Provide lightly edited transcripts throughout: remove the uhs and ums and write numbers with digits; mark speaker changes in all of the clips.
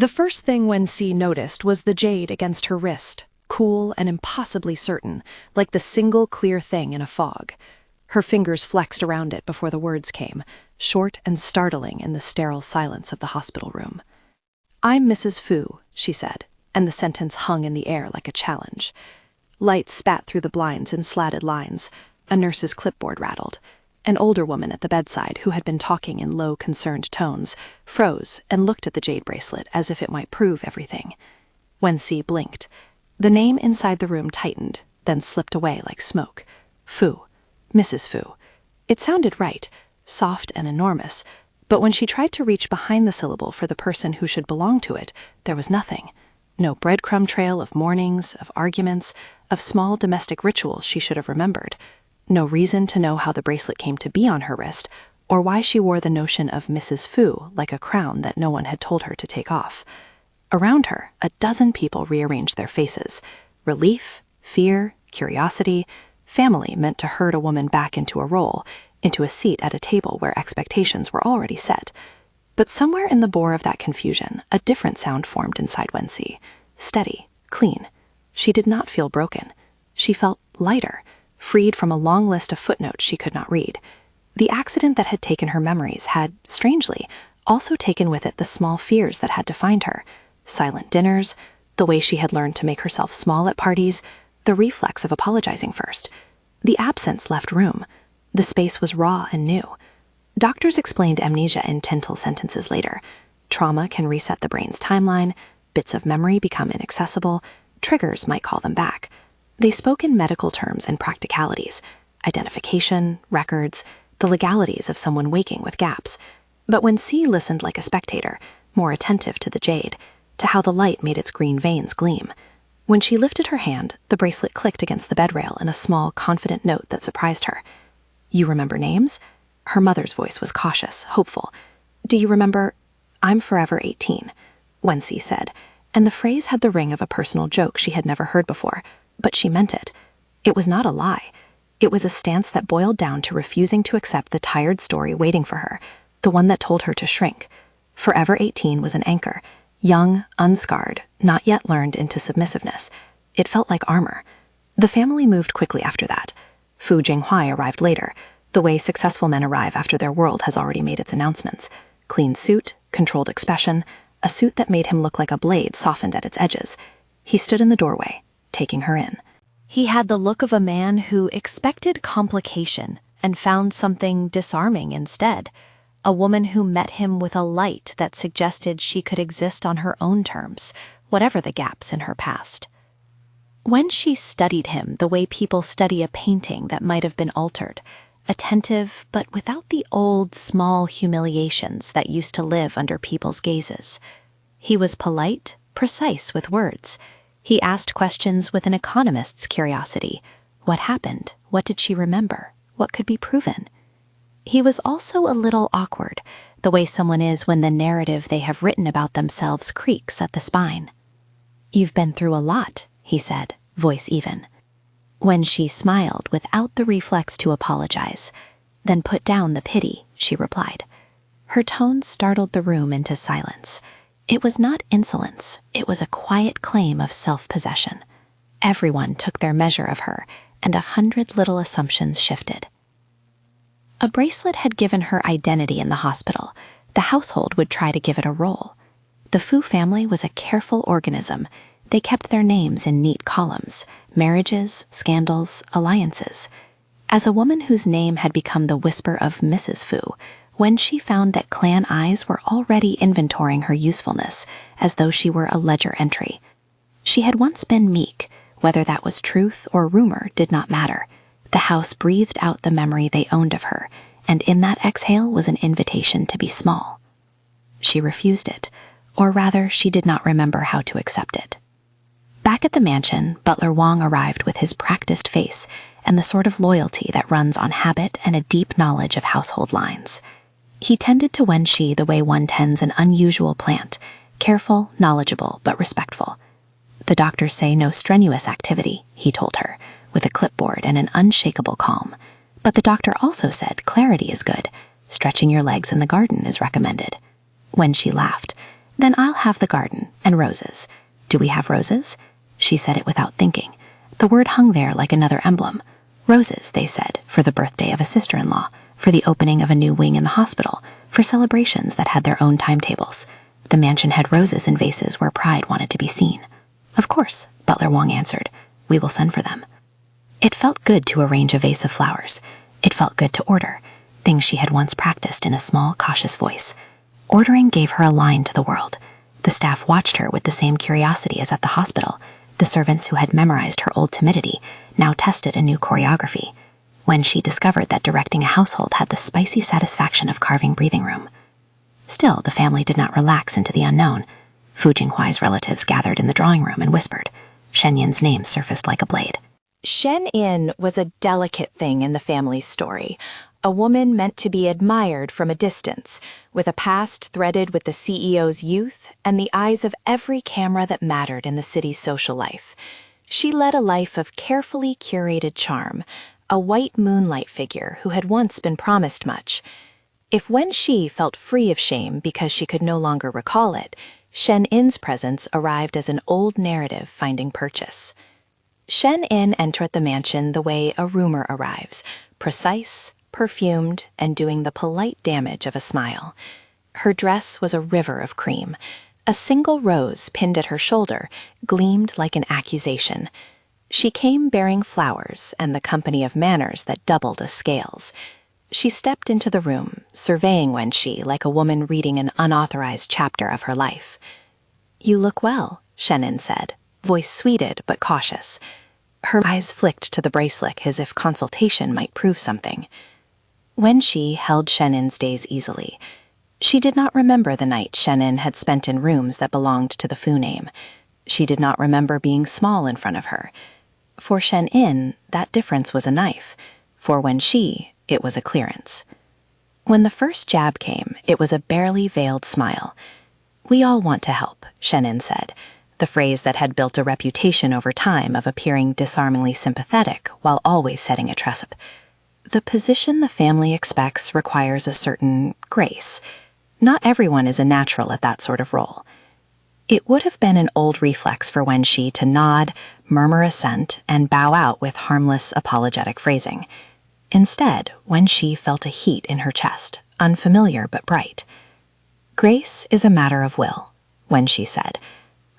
Speaker 1: The first thing Wen Xi noticed was the jade against her wrist, cool and impossibly certain, like the single clear thing in a fog. Her fingers flexed around it before the words came, short and startling in the sterile silence of the hospital room. "I'm Mrs. Fu," she said, and the sentence hung in the air like a challenge. Light spat through the blinds in slatted lines. A nurse's clipboard rattled. An older woman at the bedside, who had been talking in low, concerned tones, froze and looked at the jade bracelet as if it might prove everything. Wen Xi blinked. The name inside the room tightened, then slipped away like smoke. Fu. Mrs. Fu. It sounded right, soft and enormous, but when she tried to reach behind the syllable for the person who should belong to it, there was nothing. No breadcrumb trail of mornings, of arguments, of small domestic rituals she should have remembered. No reason to know how the bracelet came to be on her wrist, or why she wore the notion of Mrs. Fu like a crown that no one had told her to take off. Around her, a dozen people rearranged their faces. Relief, fear, curiosity. Family meant to herd a woman back into a role, into a seat at a table where expectations were already set. But somewhere in the bore of that confusion, a different sound formed inside Wen Xi. Steady, clean. She did not feel broken. She felt lighter, freed from a long list of footnotes she could not read. The accident that had taken her memories had, strangely, also taken with it the small fears that had defined her. Silent dinners, the way she had learned to make herself small at parties, the reflex of apologizing first. The absence left room. The space was raw and new. Doctors explained amnesia in tittle sentences later. Trauma can reset the brain's timeline, bits of memory become inaccessible, triggers might call them back. They spoke in medical terms and practicalities, identification, records, the legalities of someone waking with gaps. But when C listened like a spectator, more attentive to the jade, to how the light made its green veins gleam. When she lifted her hand, the bracelet clicked against the bed rail in a small, confident note that surprised her. "You remember names?" Her mother's voice was cautious, hopeful. "Do you remember—" "I'm forever 18, Wen Xi said, and the phrase had the ring of a personal joke she had never heard before, but she meant it. It was not a lie. It was a stance that boiled down to refusing to accept the tired story waiting for her, the one that told her to shrink. Forever 18 was an anchor, young, unscarred, not yet learned into submissiveness. It felt like armor. The family moved quickly after that. Fu Jinghuai arrived later, the way successful men arrive after their world has already made its announcements. Clean suit, controlled expression, a suit that made him look like a blade softened at its edges. He stood in the doorway, taking her in. He had the look of a man who expected complication and found something disarming instead. A woman who met him with a light that suggested she could exist on her own terms, whatever the gaps in her past. When she studied him the way people study a painting that might have been altered, attentive but without the old, small humiliations that used to live under people's gazes. He was polite, precise with words. He asked questions with an economist's curiosity. What happened? What did she remember? What could be proven? He was also a little awkward, the way someone is when the narrative they have written about themselves creaks at the spine. "You've been through a lot," he said, voice even. When she smiled without the reflex to apologize, then put down the pity, she replied. Her tone startled the room into silence. It was not insolence, it was a quiet claim of self-possession. Everyone took their measure of her, and 100 little assumptions shifted. A bracelet had given her identity in the hospital. The household would try to give it a role. The Fu family was a careful organism. They kept their names in neat columns, marriages, scandals, alliances. As a woman whose name had become the whisper of Mrs. Fu, when she found that clan eyes were already inventorying her usefulness, as though she were a ledger entry. She had once been meek. Whether that was truth or rumor did not matter. The house breathed out the memory they owned of her, and in that exhale was an invitation to be small. She refused it, or rather, she did not remember how to accept it. Back at the mansion, Butler Wong arrived with his practiced face and the sort of loyalty that runs on habit and a deep knowledge of household lines. He tended to Wen Xi the way one tends an unusual plant, careful, knowledgeable, but respectful. The doctors say no strenuous activity, he told her, with a clipboard and an unshakable calm. But the doctor also said clarity is good. Stretching your legs in the garden is recommended. When she laughed, Then I'll have the garden and roses. Do we have roses? She said it without thinking. The word hung there like another emblem. Roses, they said, for the birthday of a sister-in-law, for the opening of a new wing in the hospital, for celebrations that had their own timetables. The mansion had roses in vases where pride wanted to be seen. Of course, Butler Wong answered. We will send for them. It felt good to arrange a vase of flowers. It felt good to order, things she had once practiced in a small, cautious voice. Ordering gave her a line to the world. The staff watched her with the same curiosity as at the hospital. The servants who had memorized her old timidity now tested a new choreography. When she discovered that directing a household had the spicy satisfaction of carving breathing room. Still, the family did not relax into the unknown. Fu Jinghuai's relatives gathered in the drawing room and whispered. Shen Yin's name surfaced like a blade.
Speaker 2: Shen Yin was a delicate thing in the family's story, a woman meant to be admired from a distance, with a past threaded with the CEO's youth and the eyes of every camera that mattered in the city's social life. She led a life of carefully curated charm, a white moonlight figure who had once been promised much. If Wen Xi felt free of shame because she could no longer recall it, Shen Yin's presence arrived as an old narrative finding purchase. Shen Yin entered the mansion the way a rumor arrives, precise, perfumed, and doing the polite damage of a smile. Her dress was a river of cream. A single rose pinned at her shoulder gleamed like an accusation. She came bearing flowers and the company of manners that doubled as scales. She stepped into the room, surveying Wen Xi like a woman reading an unauthorized chapter of her life. You look well, Shen Yin said, voice sweeted but cautious. Her eyes flicked to the bracelet as if consultation might prove something. Wen Xi held Shen Yin's days easily. She did not remember the night Shen Yin had spent in rooms that belonged to the Fu name. She did not remember being small in front of her. For Shen Yin, that difference was a knife. For Wen Xi, it was a clearance. When the first jab came, it was a barely veiled smile. We all want to help, Shen Yin said, the phrase that had built a reputation over time of appearing disarmingly sympathetic while always setting a trap. The position the family expects requires a certain grace. Not everyone is a natural at that sort of role. It would have been an old reflex for Wen Xi to nod, murmur assent, and bow out with harmless, apologetic phrasing. Instead, Wen Xi felt a heat in her chest, unfamiliar but bright. Grace is a matter of will, Wen Xi said.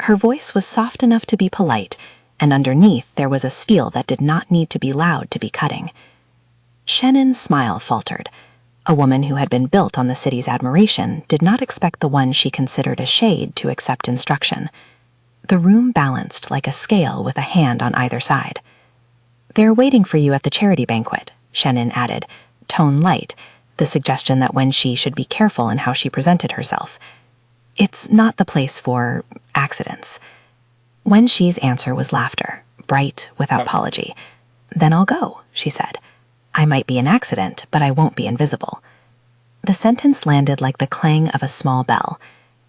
Speaker 2: Her voice was soft enough to be polite, and underneath there was a steel that did not need to be loud to be cutting. Shen Yin's smile faltered. A woman who had been built on the city's admiration did not expect the one she considered a shade to accept instruction. The room balanced like a scale with a hand on either side. They're waiting for you at the charity banquet, Shen Yin added, tone light, the suggestion that Wen Xi should be careful in how she presented herself. It's not the place for accidents. Wen Xi's answer was laughter, bright, without apology. Then I'll go, she said. I might be an accident, but I won't be invisible. The sentence landed like the clang of a small bell.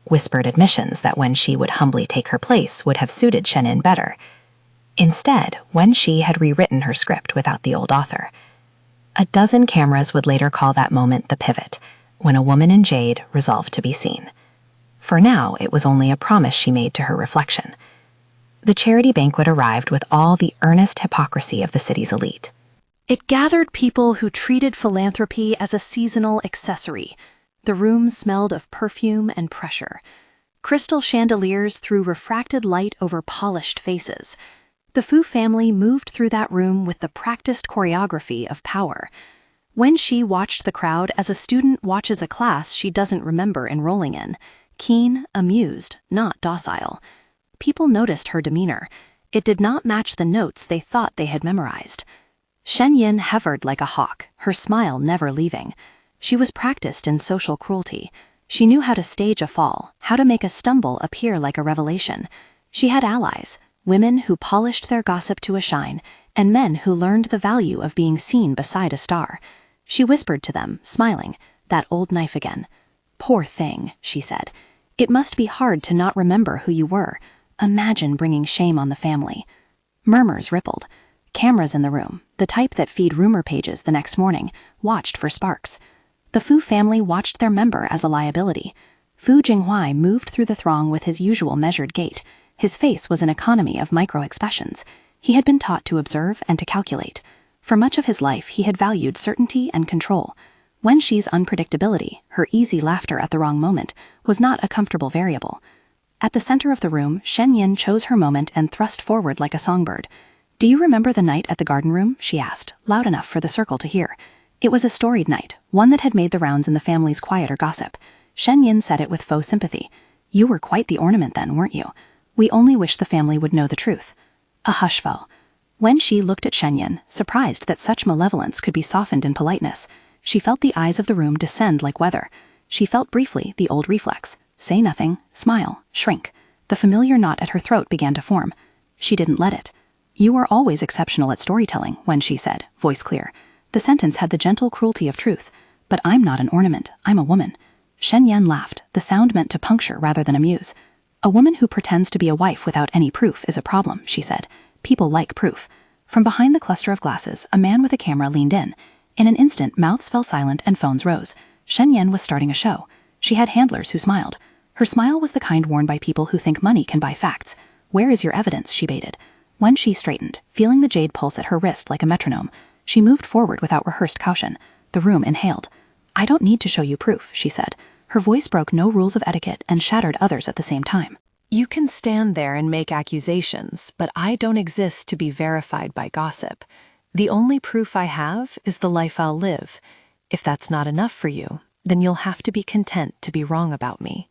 Speaker 2: Whispered admissions that Wen Xi would humbly take her place would have suited Shen Yin better. Instead, Wen Xi had rewritten her script without the old author. A dozen cameras would later call that moment the pivot, when a woman in Jade resolved to be seen. For now, it was only a promise she made to her reflection. The charity banquet arrived with all the earnest hypocrisy of the city's elite.
Speaker 1: It gathered people who treated philanthropy as a seasonal accessory. The room smelled of perfume and pressure. Crystal chandeliers threw refracted light over polished faces. The Fu family moved through that room with the practiced choreography of power. Wen Xi watched the crowd as a student watches a class she doesn't remember enrolling in. Keen, amused, not docile. People noticed her demeanor. It did not match the notes they thought they had memorized. Shen Yin hovered like a hawk, her smile never leaving. She was practiced in social cruelty. She knew how to stage a fall, how to make a stumble appear like a revelation. She had allies, women who polished their gossip to a shine, and men who learned the value of being seen beside a star. She whispered to them, smiling, that old knife again. Poor thing, she said. It must be hard to not remember who you were. Imagine bringing shame on the family. Murmurs rippled. Cameras in the room, the type that feed rumor pages the next morning, watched for sparks. The Fu family watched their member as a liability. Fu Jinghuai moved through the throng with his usual measured gait. His face was an economy of micro-expressions. He had been taught to observe and to calculate. For much of his life, he had valued certainty and control. Wen Xi's unpredictability, her easy laughter at the wrong moment, was not a comfortable variable. At the center of the room, Shen Yin chose her moment and thrust forward like a songbird. "Do you remember the night at the garden room?" she asked, loud enough for the circle to hear. It was a storied night, one that had made the rounds in the family's quieter gossip. Shen Yin said it with faux sympathy. "You were quite the ornament then, weren't you? We only wish the family would know the truth." A hush fell. Wen Xi looked at Shen Yin, surprised that such malevolence could be softened in politeness. She felt the eyes of the room descend like weather. She felt briefly the old reflex. Say nothing, smile, shrink. The familiar knot at her throat began to form. She didn't let it. "You are always exceptional at storytelling," Wen Xi said, voice clear. The sentence had the gentle cruelty of truth. "But I'm not an ornament, I'm a woman." Shen Yin laughed, the sound meant to puncture rather than amuse. "A woman who pretends to be a wife without any proof is a problem," she said. "People like proof." From behind the cluster of glasses, a man with a camera leaned in. In an instant, mouths fell silent and phones rose. Shen Yin was starting a show. She had handlers who smiled. Her smile was the kind worn by people who think money can buy facts. "Where is your evidence?" she baited. Wen Xi straightened, feeling the jade pulse at her wrist like a metronome. She moved forward without rehearsed caution. The room inhaled. "I don't need to show you proof," she said. Her voice broke no rules of etiquette and shattered others at the same time.
Speaker 3: "You can stand there and make accusations, but I don't exist to be verified by gossip. The only proof I have is the life I'll live. If that's not enough for you, then you'll have to be content to be wrong about me."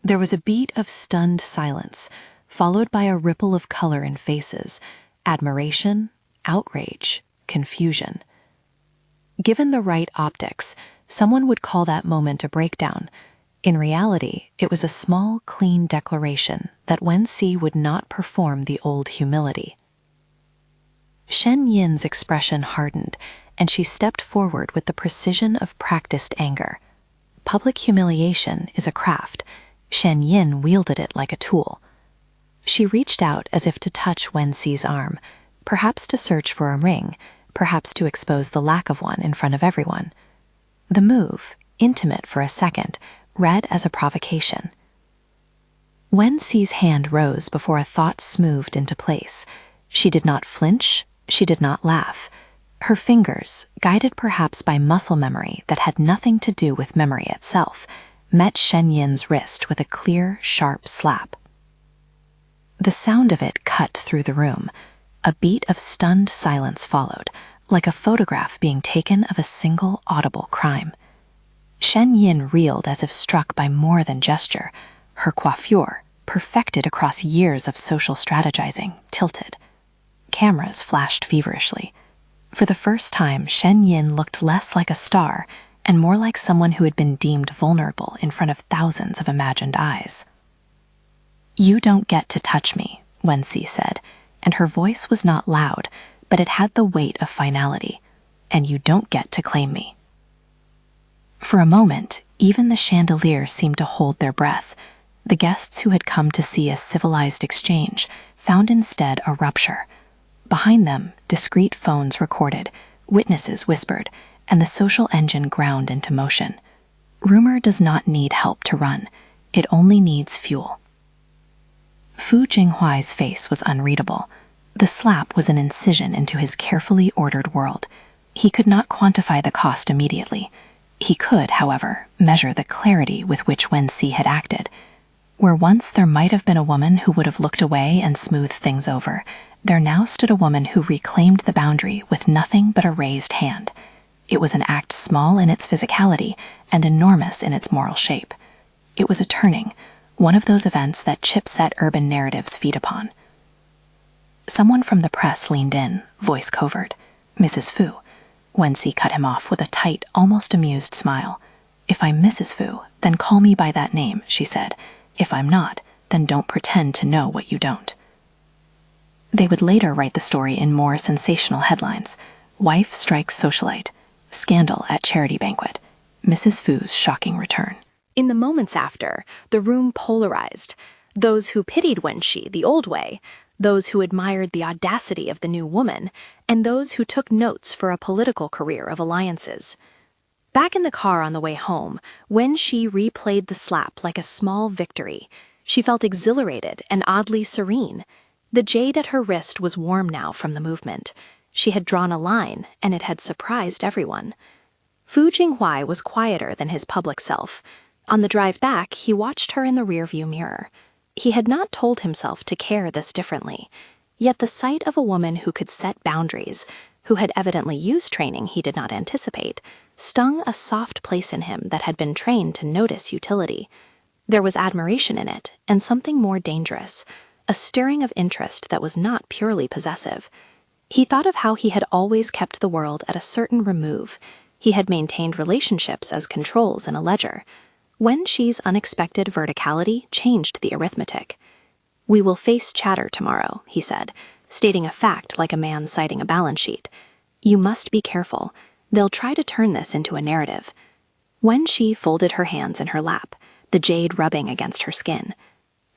Speaker 3: There was a beat of stunned silence, followed by a ripple of color in faces: admiration, outrage, confusion. Given the right optics, someone would call that moment a breakdown. In reality, it was a small, clean declaration that Wen Xi would not perform the old humility. Shen Yin's expression hardened, and she stepped forward with the precision of practiced anger. Public humiliation is a craft. Shen Yin wielded it like a tool. She reached out as if to touch Wen Xi's arm, perhaps to search for a ring, perhaps to expose the lack of one in front of everyone. The move, intimate for a second, read as a provocation. Wen Xi's hand rose before a thought smoothed into place. She did not flinch, she did not laugh. Her fingers, guided perhaps by muscle memory that had nothing to do with memory itself, met Shen Yin's wrist with a clear, sharp slap. The sound of it cut through the room. A beat of stunned silence followed, like a photograph being taken of a single audible crime. Shen Yin reeled as if struck by more than gesture. Her coiffure, perfected across years of social strategizing, tilted. Cameras flashed feverishly. For the first time, Shen Yin looked less like a star and more like someone who had been deemed vulnerable in front of thousands of imagined eyes. "You don't get to touch me," Wen Xi said, and her voice was not loud, but it had the weight of finality. "And you don't get to claim me." For a moment, even the chandelier seemed to hold their breath. The guests who had come to see a civilized exchange found instead a rupture. Behind them, discreet phones recorded, witnesses whispered, and the social engine ground into motion. Rumor does not need help to run. It only needs fuel. Fu Jinghuai's face was unreadable. The slap was an incision into his carefully ordered world. He could not quantify the cost immediately. He could, however, measure the clarity with which Wen Xi had acted. Where once there might have been a woman who would have looked away and smoothed things over, there now stood a woman who reclaimed the boundary with nothing but a raised hand. It was an act small in its physicality and enormous in its moral shape. It was a turning, one of those events that chipset urban narratives feed upon. Someone from the press leaned in, voice covert. "Mrs. Fu." Wen Xi cut him off with a tight, almost amused smile. "If I'm Mrs. Fu, then call me by that name," she said. "If I'm not, then don't pretend to know what you don't." They would later write the story in more sensational headlines. "Wife strikes socialite. Scandal at charity banquet. Mrs. Fu's shocking return."
Speaker 1: In the moments after, the room polarized. Those who pitied Wen Xi the old way, those who admired the audacity of the new woman, and those who took notes for a political career of alliances. Back in the car on the way home, Wen Xi replayed the slap like a small victory. She felt exhilarated and oddly serene. The jade at her wrist was warm now from the movement. She had drawn a line, and it had surprised everyone. Fu Jinghuai was quieter than his public self. On the drive back, he watched her in the rearview mirror. He had not told himself to care this differently. Yet the sight of a woman who could set boundaries, who had evidently used training he did not anticipate, stung a soft place in him that had been trained to notice utility. There was admiration in it, and something more dangerous, a stirring of interest that was not purely possessive. He thought of how he had always kept the world at a certain remove. He had maintained relationships as controls in a ledger. Wen Xi's unexpected verticality changed the arithmetic. "We will face chatter tomorrow," he said, stating a fact like a man citing a balance sheet. "You must be careful. They'll try to turn this into a narrative." Wen Xi folded her hands in her lap, the jade rubbing against her skin.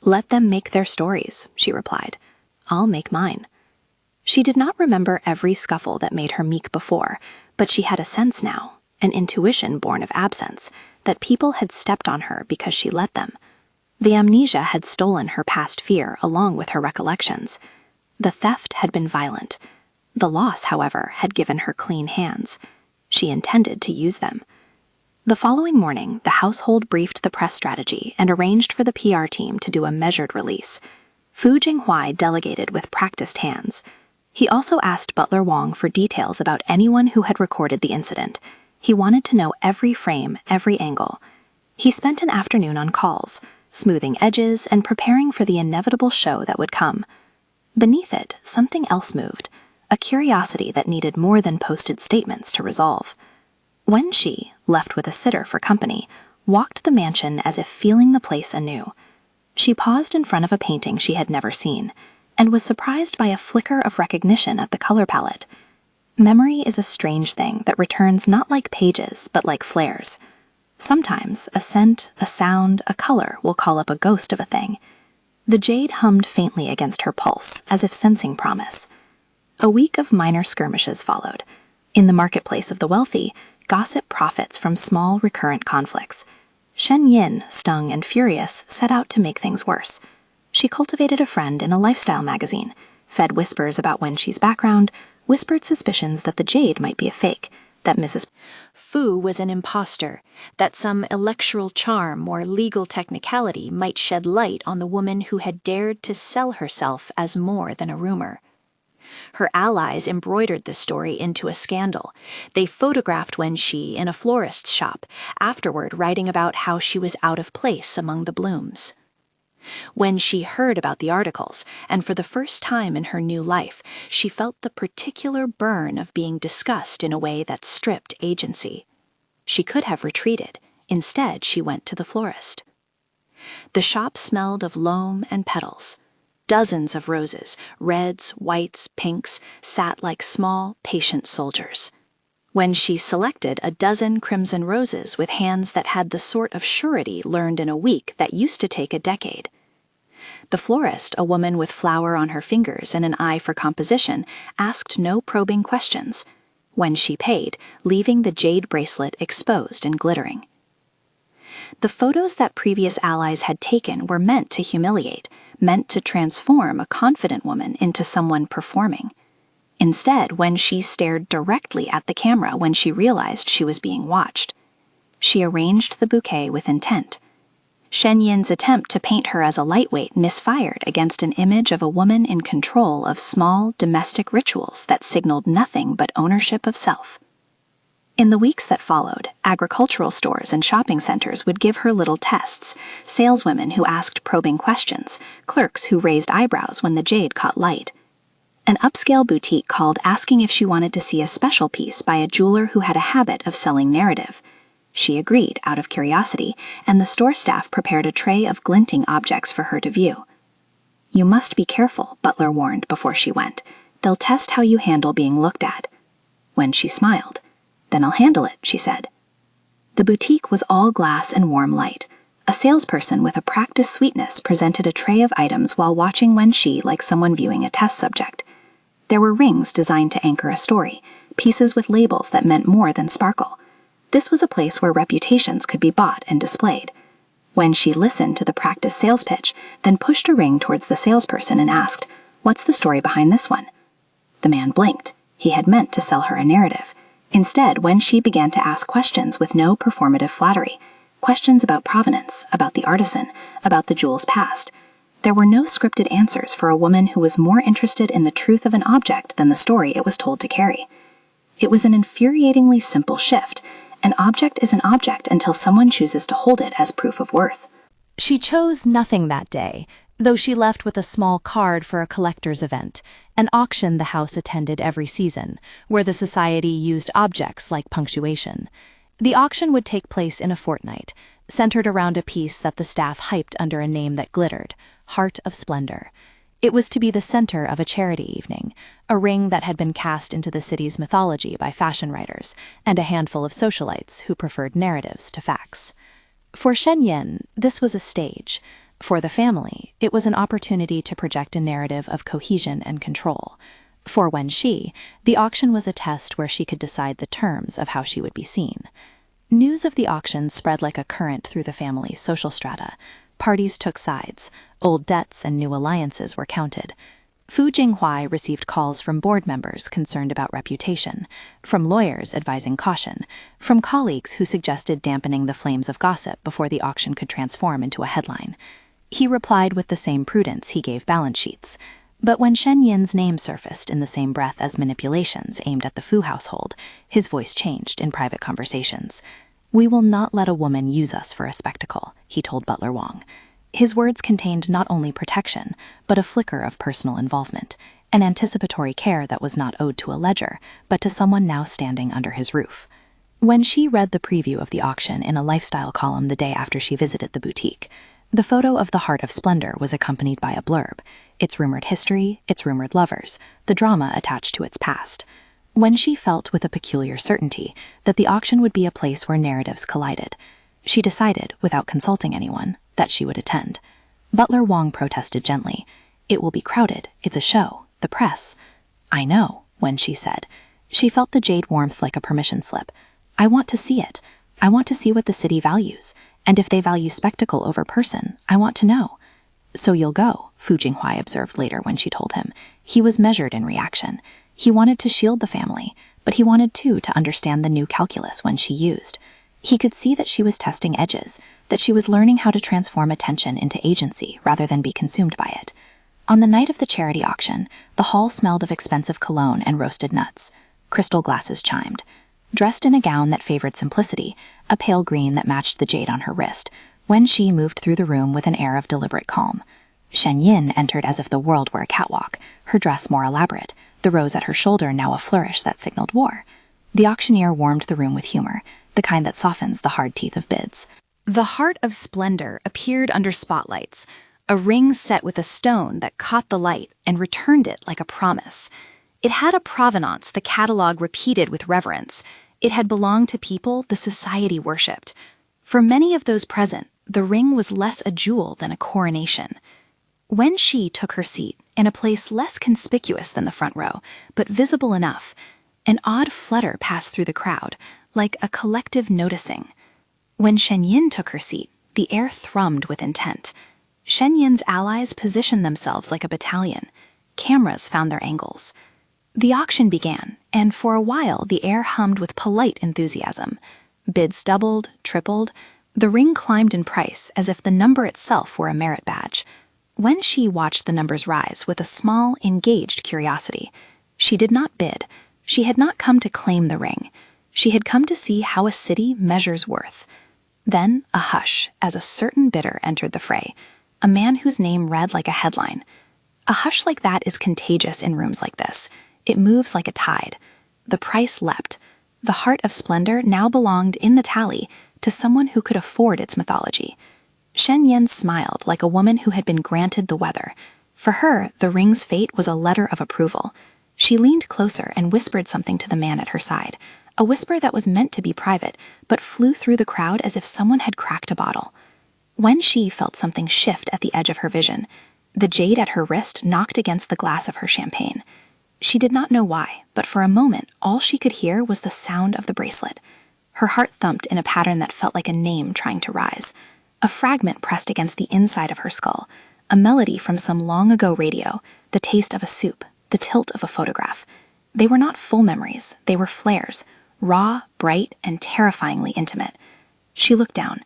Speaker 1: "Let them make their stories," she replied. "I'll make mine." She did not remember every scuffle that made her meek before, but she had a sense now, an intuition born of absence, that people had stepped on her because she let them. The amnesia had stolen her past fear along with her recollections. The theft had been violent. The loss, however, had given her clean hands. She intended to use them. The following morning, the household briefed the press strategy and arranged for the PR team to do a measured release. Fu Jinghuai delegated with practiced hands. He also asked Butler Wong for details about anyone who had recorded the incident. He wanted to know every frame, every angle. He spent an afternoon on calls, smoothing edges and preparing for the inevitable show that would come. Beneath it, something else moved, a curiosity that needed more than posted statements to resolve. Wen Xi, left with a sitter for company, walked the mansion as if feeling the place anew. She paused in front of a painting she had never seen, and was surprised by a flicker of recognition at the color palette. Memory is a strange thing that returns not like pages, but like flares. Sometimes a scent, a sound, a color will call up a ghost of a thing. The jade hummed faintly against her pulse, as if sensing promise. A week of minor skirmishes followed. In the marketplace of the wealthy, gossip profits from small, recurrent conflicts. Shen Yin, stung and furious, set out to make things worse. She cultivated a friend in a lifestyle magazine, fed whispers about Wen Xi's background, whispered suspicions that the jade might be a fake, that Mrs.
Speaker 2: Fu was an impostor, that some electoral charm or legal technicality might shed light on the woman who had dared to sell herself as more than a rumor. Her allies embroidered the story into a scandal. They photographed Wen Xi in a florist's shop, afterward writing about how she was out of place among the blooms. When she heard about the articles, and for the first time in her new life, she felt the particular burn of being discussed in a way that stripped agency. She could have retreated. Instead, she went to the florist. The shop smelled of loam and petals. Dozens of roses, reds, whites, pinks, sat like small, patient soldiers. When she selected a dozen crimson roses with hands that had the sort of surety learned in a week that used to take a decade. The florist, a woman with flour on her fingers and an eye for composition, asked no probing questions. When she paid, leaving the jade bracelet exposed and glittering. The photos that previous allies had taken were meant to humiliate, meant to transform a confident woman into someone performing. Instead, Wen Xi stared directly at the camera when she realized she was being watched. She arranged the bouquet with intent. Shen Yin's attempt to paint her as a lightweight misfired against an image of a woman in control of small, domestic rituals that signaled nothing but ownership of self. In the weeks that followed, agricultural stores and shopping centers would give her little tests, saleswomen who asked probing questions, clerks who raised eyebrows when the jade caught light. An upscale boutique called asking if she wanted to see a special piece by a jeweler who had a habit of selling narrative. She agreed out of curiosity, and the store staff prepared a tray of glinting objects for her to view. "You must be careful," Butler warned before she went. "They'll test how you handle being looked at." When she smiled, "Then I'll handle it," she said. The boutique was all glass and warm light. A salesperson with a practiced sweetness presented a tray of items while watching Wen Xi like someone viewing a test subject. There were rings designed to anchor a story, pieces with labels that meant more than sparkle.
Speaker 4: This was a place where reputations could be bought and displayed. Wen Xi listened to the practice sales pitch, then pushed a ring towards the salesperson and asked, "What's the story behind this one?" The man blinked. He had meant to sell her a narrative. Instead, Wen Xi began to ask questions with no performative flattery. Questions about provenance, about the artisan, about the jewel's past. There were no scripted answers for a woman who was more interested in the truth of an object than the story it was told to carry. It was an infuriatingly simple shift. An object is an object until someone chooses to hold it as proof of worth.
Speaker 1: She chose nothing that day, though she left with a small card for a collector's event, an auction the house attended every season, where the society used objects like punctuation. The auction would take place in a fortnight, centered around a piece that the staff hyped under a name that glittered, Heart of Splendor. It was to be the center of a charity evening, a ring that had been cast into the city's mythology by fashion writers and a handful of socialites who preferred narratives to facts. For Shen Yin, this was a stage. For the family, it was an opportunity to project a narrative of cohesion and control. For Wen Xi, the auction was a test where she could decide the terms of how she would be seen. News of the auction spread like a current through the family's social strata. Parties took sides. Old debts and new alliances were counted. Fu Jinghuai received calls from board members concerned about reputation, from lawyers advising caution, from colleagues who suggested dampening the flames of gossip before the auction could transform into a headline. He replied with the same prudence he gave balance sheets. But when Shen Yin's name surfaced in the same breath as manipulations aimed at the Fu household, his voice changed in private conversations. "We will not let a woman use us for a spectacle," he told Butler Wong. His words contained not only protection, but a flicker of personal involvement, an anticipatory care that was not owed to a ledger, but to someone now standing under his roof. When she read the preview of the auction in a lifestyle column the day after she visited the boutique, the photo of the Heart of Splendor was accompanied by a blurb, its rumored history, its rumored lovers, the drama attached to its past. When she felt with a peculiar certainty that the auction would be a place where narratives collided, she decided, without consulting anyone, that she would attend. Butler Wong protested gently. "It will be crowded. It's a show. The press." "I know," Wen Xi said. She felt the jade warmth like a permission slip. "I want to see it. I want to see what the city values. And if they value spectacle over person, I want to know." "So you'll go," Fu Jinghuai observed later when she told him. He was measured in reaction. He wanted to shield the family, but he wanted too to understand the new calculus Wen Xi used. He could see that she was testing edges, that she was learning how to transform attention into agency rather than be consumed by it. On the night of the charity auction, the hall smelled of expensive cologne and roasted nuts. Crystal glasses chimed. Dressed in a gown that favored simplicity, a pale green that matched the jade on her wrist, Wen Xi moved through the room with an air of deliberate calm. Shen Yin entered as if the world were a catwalk, her dress more elaborate, the rose at her shoulder now a flourish that signaled war. The auctioneer warmed the room with humor, the kind that softens the hard teeth of bids. The Heart of Splendor appeared under spotlights, a ring set with a stone that caught the light and returned it like a promise. It had a provenance the catalog repeated with reverence. It had belonged to people the society worshipped. For many of those present, the ring was less a jewel than a coronation. Wen Xi took her seat in a place less conspicuous than the front row, but visible enough. An odd flutter passed through the crowd, like a collective noticing. When Shen Yin took her seat, the air thrummed with intent. Shen Yin's allies positioned themselves like a battalion. Cameras found their angles. The auction began, and for a while the air hummed with polite enthusiasm. Bids doubled, tripled. The ring climbed in price as if the number itself were a merit badge. Wen Xi watched the numbers rise with a small, engaged curiosity. She did not bid. She had not come to claim the ring. She had come to see how a city measures worth. Then a hush as a certain bidder entered the fray, a man whose name read like a headline. A hush like that is contagious in rooms like this. It moves like a tide. The price leapt. The Heart of Splendor now belonged in the tally to someone who could afford its mythology. Shen Yin smiled like a woman who had been granted the weather. For her, the ring's fate was a letter of approval. She leaned closer and whispered something to the man at her side, a whisper that was meant to be private, but flew through the crowd as if someone had cracked a bottle. Wen Xi felt something shift at the edge of her vision. The jade at her wrist knocked against the glass of her champagne. She did not know why, but for a moment all she could hear was the sound of the bracelet.
Speaker 4: Her heart thumped in a pattern that felt like a name trying to rise. A fragment pressed against the inside of her skull, a melody from some long-ago radio, the taste of a soup, the tilt of a photograph. They were not full memories, they were flares, raw, bright, and terrifyingly intimate. She looked down.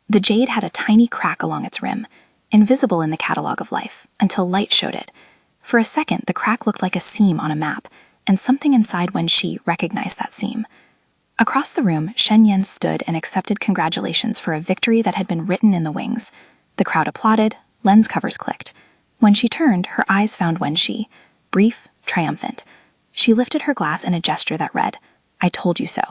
Speaker 4: The jade had a tiny crack along its rim, invisible in the catalog of life, until light showed it. For a second, the crack looked like a seam on a map, and something inside Wen Xi recognized that seam. Across the room, Shen Yan stood and accepted congratulations for a victory that had been written in the wings. The crowd applauded, lens covers clicked. When she turned, her eyes found Wen Xi, brief, triumphant. She lifted her glass in a gesture that read, "I told you so."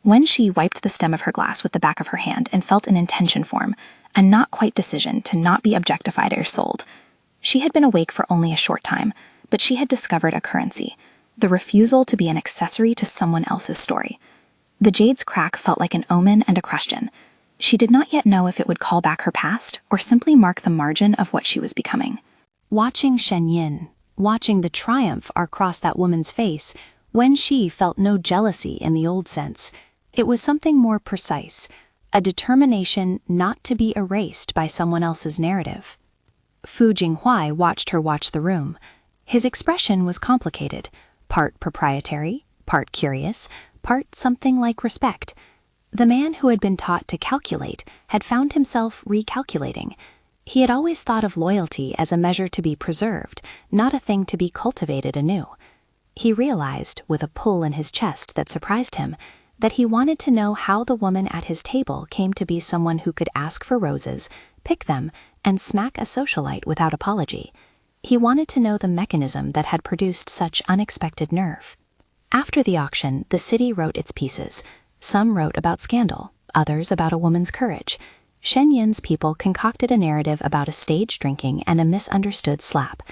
Speaker 4: Wen Xi wiped the stem of her glass with the back of her hand and felt an intention form, a not-quite decision to not be objectified or sold. She had been awake for only a short time, but she had discovered a currency, the refusal to be an accessory to someone else's story. The jade's crack felt like an omen and a question. She did not yet know if it would call back her past or simply mark the margin of what she was becoming.
Speaker 1: Watching Shen Yin, watching the triumph across that woman's face, Wen Xi felt no jealousy in the old sense. It was something more precise, a determination not to be erased by someone else's narrative. Fu Jinghuai watched her watch the room. His expression was complicated, part proprietary, part curious, part something like respect. The man who had been taught to calculate had found himself recalculating. He had always thought of loyalty as a measure to be preserved, not a thing to be cultivated anew. He realized, with a pull in his chest that surprised him, that he wanted to know how the woman at his table came to be someone who could ask for roses, pick them, and smack a socialite without apology. He wanted to know the mechanism that had produced such unexpected nerve. After the auction, the city wrote its pieces. Some wrote about scandal, others about a woman's courage. Shen Yin's people concocted a narrative about a stage drinking and a misunderstood slap.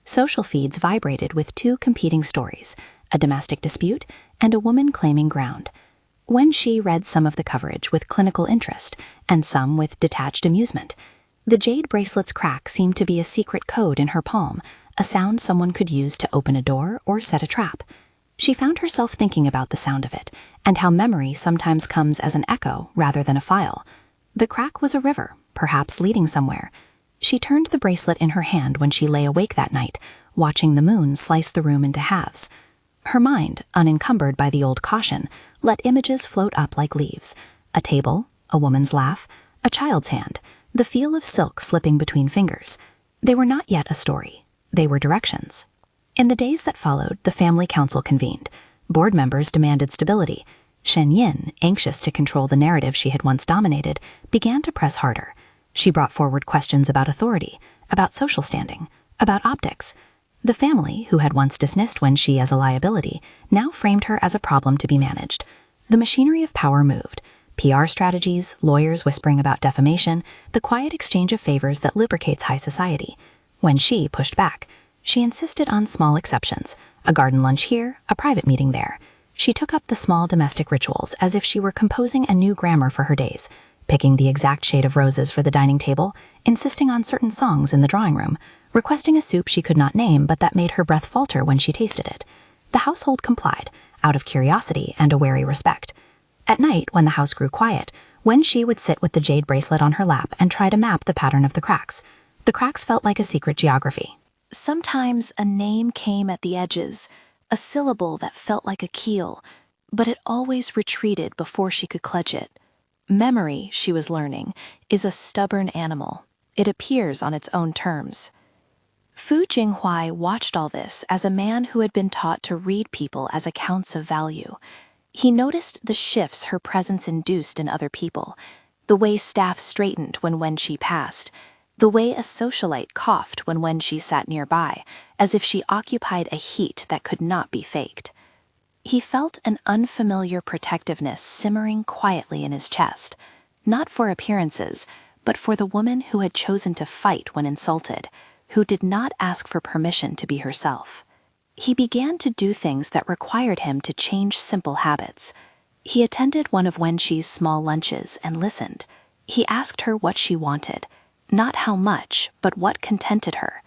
Speaker 1: Social feeds vibrated with two competing stories, a domestic dispute and a woman claiming ground. Wen Xi read some of the coverage with clinical interest and some with detached amusement. The jade bracelet's crack seemed to be a secret code in her palm, a sound someone could use to open a door or set a trap. She found herself thinking about the sound of it, and how memory sometimes comes as an echo rather than a file. The crack was a river, perhaps leading somewhere. She turned the bracelet in her hand when she lay awake that night, watching the moon slice the room into halves. Her mind, unencumbered by the old caution, let images float up like leaves. A table, a woman's laugh, a child's hand, the feel of silk slipping between fingers. They were not yet a story. They were directions. In the days that followed, the family council convened. Board members demanded stability. Shen Yin, anxious to control the narrative she had once dominated, began to press harder. She brought forward questions about authority, about social standing, about optics. The family, who had once dismissed Wen Xi as a liability, now framed her as a problem to be managed. The machinery of power moved. PR strategies, lawyers whispering about defamation, the quiet exchange of favors that lubricates high society. Wen Xi pushed back. She insisted on small exceptions, a garden lunch here, a private meeting there. She took up the small domestic rituals as if she were composing a new grammar for her days, picking the exact shade of roses for the dining table, insisting on certain songs in the drawing room, requesting a soup she could not name but that made her breath falter when she tasted it. The household complied, out of curiosity and a wary respect. At night, when the house grew quiet, Wen Xi would sit with the jade bracelet on her lap and try to map the pattern of the cracks. The cracks felt like a secret geography.
Speaker 2: Sometimes a name came at the edges, a syllable that felt like a keel, but it always retreated before she could clutch it. Memory, she was learning, is a stubborn animal. It appears on its own terms. Fu Jinghuai watched all this as a man who had been taught to read people as accounts of value. He noticed the shifts her presence induced in other people, the way staff straightened when Wen Xi passed, the way a socialite coughed when Wen Xi sat nearby, as if she occupied a heat that could not be faked. He felt an unfamiliar protectiveness simmering quietly in his chest, not for appearances, but for the woman who had chosen to fight when insulted, who did not ask for permission to be herself. He began to do things that required him to change simple habits. He attended one of Wen Xi's small lunches and listened. He asked her what she wanted, not how much, but what contented her.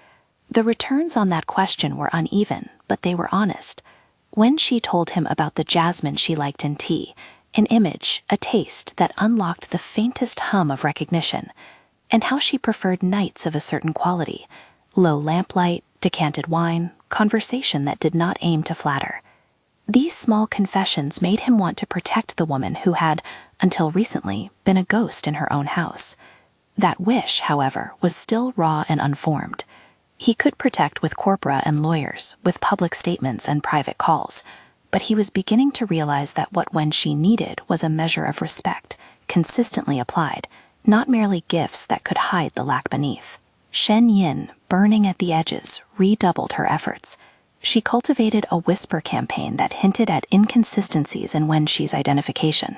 Speaker 2: The returns on that question were uneven, but they were honest. Wen Xi told him about the jasmine she liked in tea, an image, a taste that unlocked the faintest hum of recognition, and how she preferred nights of a certain quality, low lamplight, decanted wine, conversation that did not aim to flatter. These small confessions made him want to protect the woman who had, until recently, been a ghost in her own house. That wish, however, was still raw and unformed. He could protect with corpora and lawyers, with public statements and private calls, but he was beginning to realize that what Wen Xi needed was a measure of respect, consistently applied, not merely gifts that could hide the lack beneath. Shen Yin, burning at the edges, redoubled her efforts. She cultivated a whisper campaign that hinted at inconsistencies in Wen Xi's identification,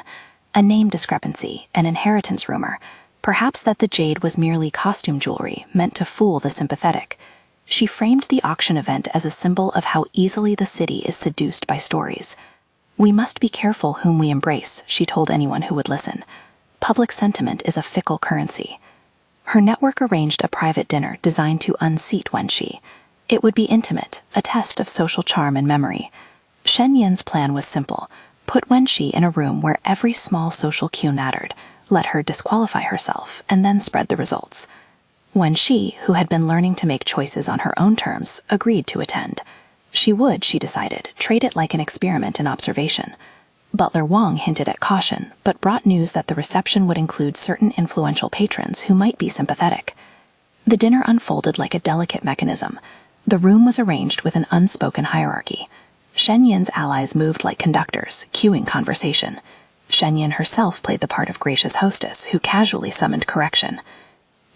Speaker 2: a name discrepancy, an inheritance rumor, perhaps that the jade was merely costume jewelry meant to fool the sympathetic. She framed the auction event as a symbol of how easily the city is seduced by stories. "We must be careful whom we embrace," she told anyone who would listen. "Public sentiment is a fickle currency." Her network arranged a private dinner designed to unseat Wen Xi. It would be intimate, a test of social charm and memory. Shen Yin's plan was simple: put Wen Xi in a room where every small social cue mattered, let her disqualify herself, and then spread the results. Wen Xi, who had been learning to make choices on her own terms, agreed to attend. She would, she decided, treat it like an experiment in observation. Butler Wang hinted at caution, but brought news that the reception would include certain influential patrons who might be sympathetic. The dinner unfolded like a delicate mechanism. The room was arranged with an unspoken hierarchy. Shen Yin's allies moved like conductors, cueing conversation. Shen Yin herself played the part of gracious hostess who casually summoned correction.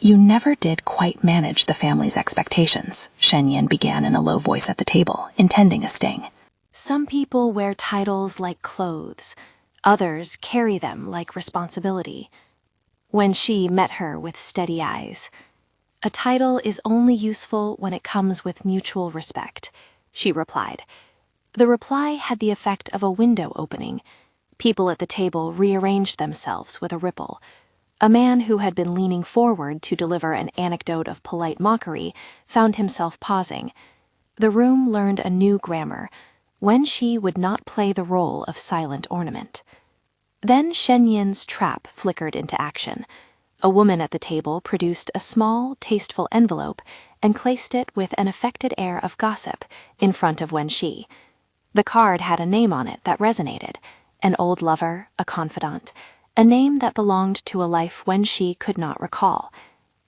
Speaker 2: "You never did quite manage the family's expectations," Shen Yin began in a low voice at the table, intending a sting.
Speaker 1: "Some people wear titles like clothes. Others carry them like responsibility." Wen Xi met her with steady eyes. "A title is only useful when it comes with mutual respect," she replied. The reply had the effect of a window opening. People at the table rearranged themselves with a ripple. A man who had been leaning forward to deliver an anecdote of polite mockery found himself pausing. The room learned a new grammar. Wen Xi would not play the role of silent ornament. Then Shen Yin's trap flickered into action. A woman at the table produced a small, tasteful envelope and placed it with an affected air of gossip in front of Wen Xi. The card had a name on it that resonated: an old lover, a confidant, a name that belonged to a life Wen Xi could not recall.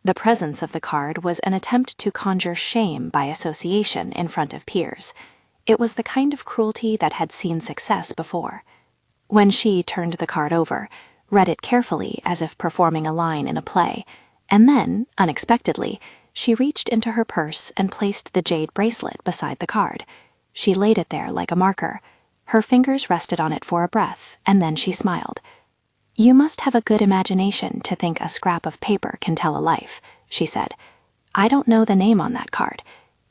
Speaker 1: The presence of the card was an attempt to conjure shame by association in front of peers. It was the kind of cruelty that had seen success before. Wen Xi turned the card over, read it carefully as if performing a line in a play, and then, unexpectedly, she reached into her purse and placed the jade bracelet beside the card. She laid it there like a marker. Her fingers rested on it for a breath, and then she smiled. "You must have a good imagination to think a scrap of paper can tell a life," she said. "I don't know the name on that card.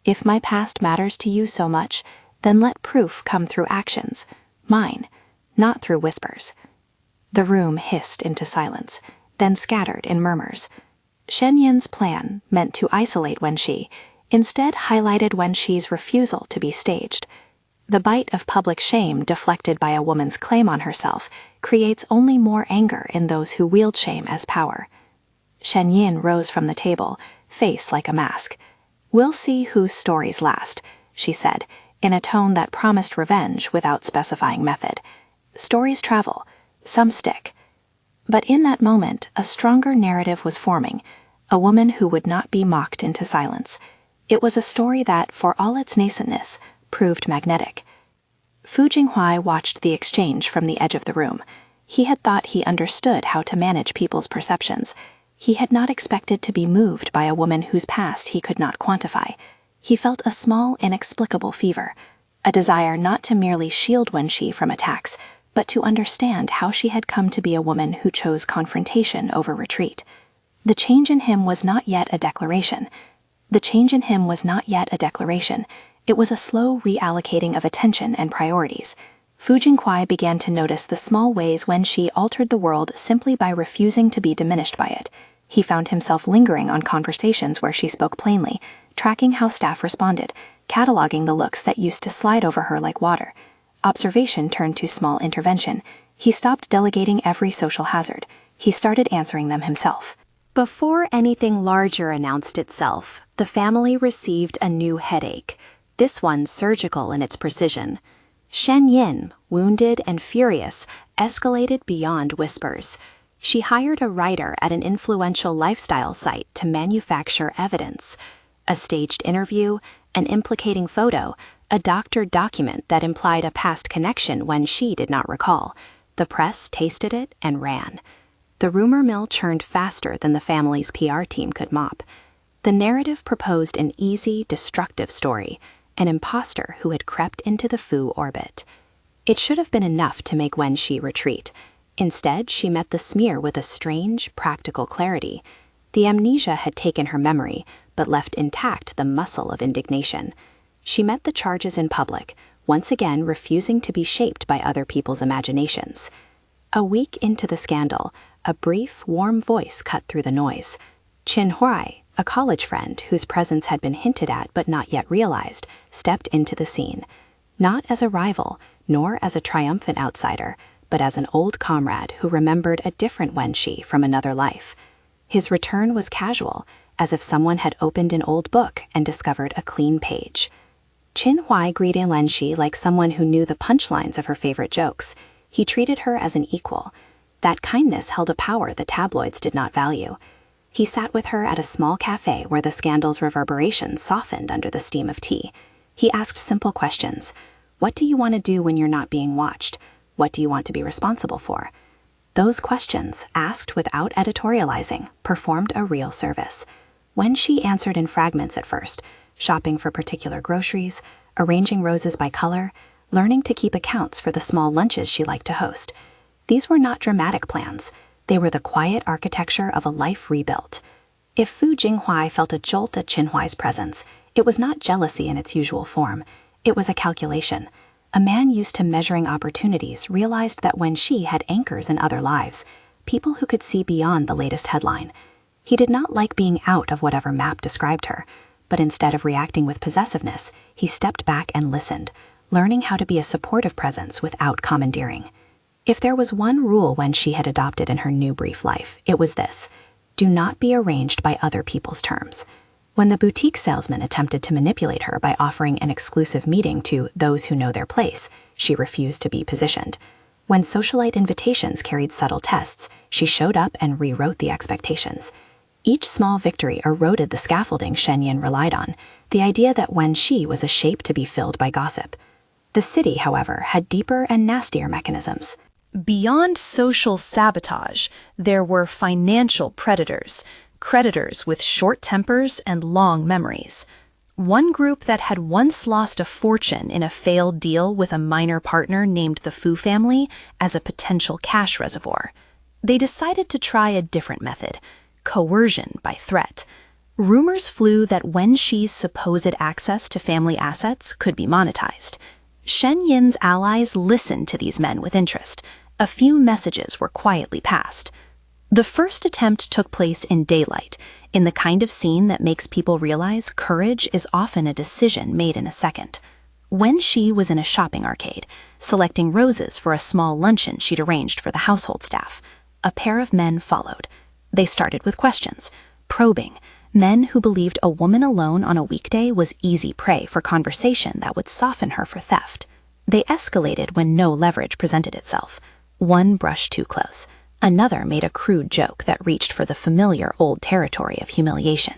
Speaker 1: If my past matters to you so much, then let proof come through actions, mine, not through whispers." The room hissed into silence, then scattered in murmurs. Shen Yin's plan, meant to isolate Wen Xi, instead highlighted Wen Xi's refusal to be staged. The bite of public shame deflected by a woman's claim on herself creates only more anger in those who wield shame as power. Shen Yin rose from the table, face like a mask. "We'll see whose stories last," she said, in a tone that promised revenge without specifying method. "Stories travel. Some stick." But in that moment, a stronger narrative was forming, a woman who would not be mocked into silence. It was a story that, for all its nascentness, proved magnetic. Fu Jinghuai watched the exchange from the edge of the room. He had thought he understood how to manage people's perceptions. He had not expected to be moved by a woman whose past he could not quantify. He felt a small, inexplicable fever, a desire not to merely shield Wen Xi from attacks, but to understand how she had come to be a woman who chose confrontation over retreat. The change in him was not yet a declaration. It was a slow reallocating of attention and priorities. Fu Jinghuai began to notice the small ways Wen Xi altered the world simply by refusing to be diminished by it. He found himself lingering on conversations where she spoke plainly, tracking how staff responded, cataloging the looks that used to slide over her like water. Observation turned to small intervention.
Speaker 4: He stopped delegating every social hazard. He started answering them himself.
Speaker 2: Before anything larger announced itself, the family received a new headache, this one surgical in its precision. Shen Yin, wounded and furious, escalated beyond whispers. She hired a writer at an influential lifestyle site to manufacture evidence. A staged interview, an implicating photo, a doctored document that implied a past connection Wen Xi did not recall. The press tasted it and ran. The rumor mill churned faster than the family's PR team could mop. The narrative proposed an easy, destructive story, an imposter who had crept into the Fu orbit. It should have been enough to make Wen Xi retreat. Instead, she met the smear with a strange, practical clarity. The amnesia had taken her memory, but left intact the muscle of indignation. She met the charges in public, once again refusing to be shaped by other people's imaginations. A week into the scandal, a brief, warm voice cut through the noise. Qin Huai, a college friend whose presence had been hinted at but not yet realized, stepped into the scene. Not as a rival, nor as a triumphant outsider, but as an old comrade who remembered a different Wen Xi from another life. His return was casual, as if someone had opened an old book and discovered a clean page. Qin Huai greeted Wen Xi like someone who knew the punchlines of her favorite jokes. He treated her as an equal. That kindness held a power the tabloids did not value. He sat with her at a small cafe where the scandal's reverberations softened under the steam of tea. He asked simple questions. What do you want to do when you're not being watched? What do you want to be responsible for? Those questions, asked without editorializing, performed a real service. Wen Xi answered in fragments at first, shopping for particular groceries, arranging roses by color, learning to keep accounts for the small lunches she liked to host. These were not dramatic plans. They were the quiet architecture of a life rebuilt. If Fu Jinghuai felt a jolt at Qin Huai's presence, it was not jealousy in its usual form. It was a calculation. A man used to measuring opportunities realized that Wen Xi had anchors in other lives, people who could see beyond the latest headline. He did not like being out of whatever map described her, but instead of reacting with possessiveness, he stepped back and listened, learning how to be a supportive presence without commandeering. If there was one rule Wen Xi had adopted in her new brief life, it was this: do not be arranged by other people's terms. When the boutique salesman attempted to manipulate her by offering an exclusive meeting to those who know their place, she refused to be positioned. When socialite invitations carried subtle tests, she showed up and rewrote the expectations. Each small victory eroded the scaffolding Shen Yin relied on, the idea that Wen Xi was a shape to be filled by gossip. The city, however, had deeper and nastier mechanisms.
Speaker 1: Beyond social sabotage, there were financial predators, creditors with short tempers and long memories. One group that had once lost a fortune in a failed deal with a minor partner named the Fu family as a potential cash reservoir. They decided to try a different method: coercion by threat. Rumors flew that Wen Xi's supposed access to family assets could be monetized. Shen Yin's allies listened to these men with interest. A few messages were quietly passed. The first attempt took place in daylight, in the kind of scene that makes people realize courage is often a decision made in a second. Wen Xi was in a shopping arcade, selecting roses for a small luncheon she'd arranged for the household staff. A pair of men followed. They started with questions, probing, men who believed a woman alone on a weekday was easy prey for conversation that would soften her for theft. They escalated when no leverage presented itself. One brushed too close. Another made a crude joke that reached for the familiar old territory of humiliation.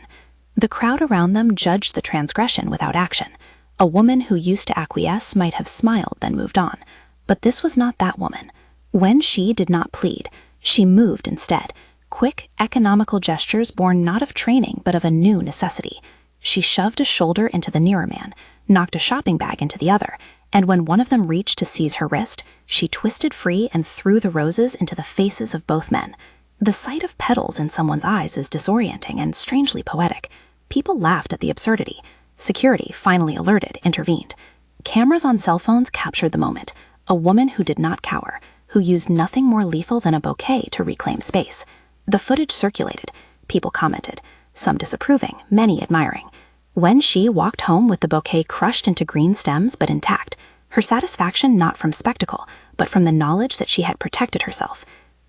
Speaker 1: The crowd around them judged the transgression without action. A woman who used to acquiesce might have smiled then moved on. But this was not that woman. Wen Xi did not plead. She moved instead. Quick, economical gestures born not of training but of a new necessity. She shoved a shoulder into the nearer man, knocked a shopping bag into the other, and when one of them reached to seize her wrist, she twisted free and threw the roses into the faces of both men. The sight of petals in someone's eyes is disorienting and strangely poetic. People laughed at the absurdity. Security, finally alerted, intervened. Cameras on cell phones captured the moment. A woman who did not cower, who used nothing more lethal than a bouquet to reclaim space. The footage circulated. People commented, some disapproving, many admiring. Wen Xi walked home with the bouquet crushed into green stems but intact, her satisfaction not from spectacle,
Speaker 4: but from the knowledge that she had protected herself.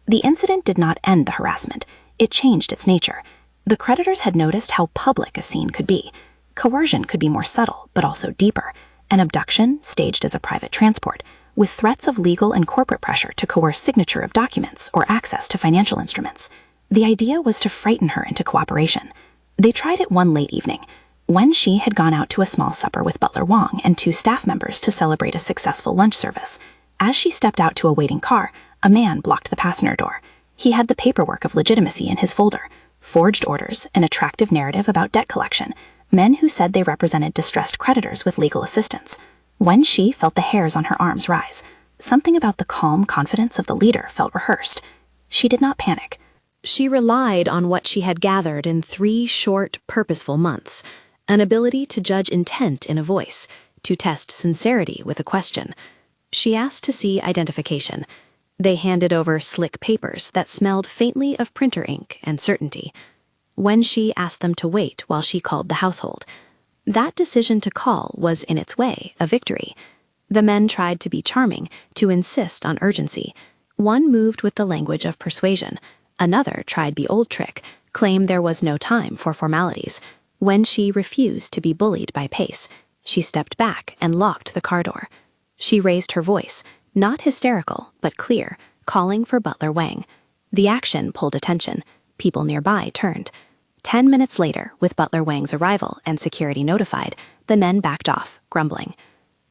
Speaker 4: The incident did not end the harassment. It changed its nature. The creditors had noticed how public a scene could be. Coercion could be more subtle, but also deeper. An abduction staged as a private transport, with threats of legal and corporate pressure to coerce signature of documents or access to financial instruments. The idea was to frighten her into cooperation. They tried it one late evening. Wen Xi had gone out to a small supper with Butler Wang and 2 staff members to celebrate a successful lunch service. As she stepped out to a waiting car, a man blocked the passenger door. He had the paperwork of legitimacy in his folder, forged orders, an attractive narrative about debt collection, men who said they represented distressed creditors with legal assistance. Wen Xi felt the hairs on her arms rise. Something about the calm confidence of the leader felt rehearsed. She did not panic.
Speaker 1: She relied on what she had gathered in 3 short, purposeful months, an ability to judge intent in a voice, to test sincerity with a question. She asked to see identification. They handed over slick papers that smelled faintly of printer ink and certainty. Wen Xi asked them to wait while she called the household. That decision to call was, in its way, a victory. The men tried to be charming, to insist on urgency. One moved with the language of persuasion. Another tried the old trick, claimed there was no time for formalities. Wen Xi refused to be bullied by pace. She stepped back and locked the car door. She raised her voice, not hysterical, but clear, calling for Butler Wang. The action pulled attention. People nearby turned. 10 minutes later, with Butler Wang's arrival and security notified, the men backed off, grumbling.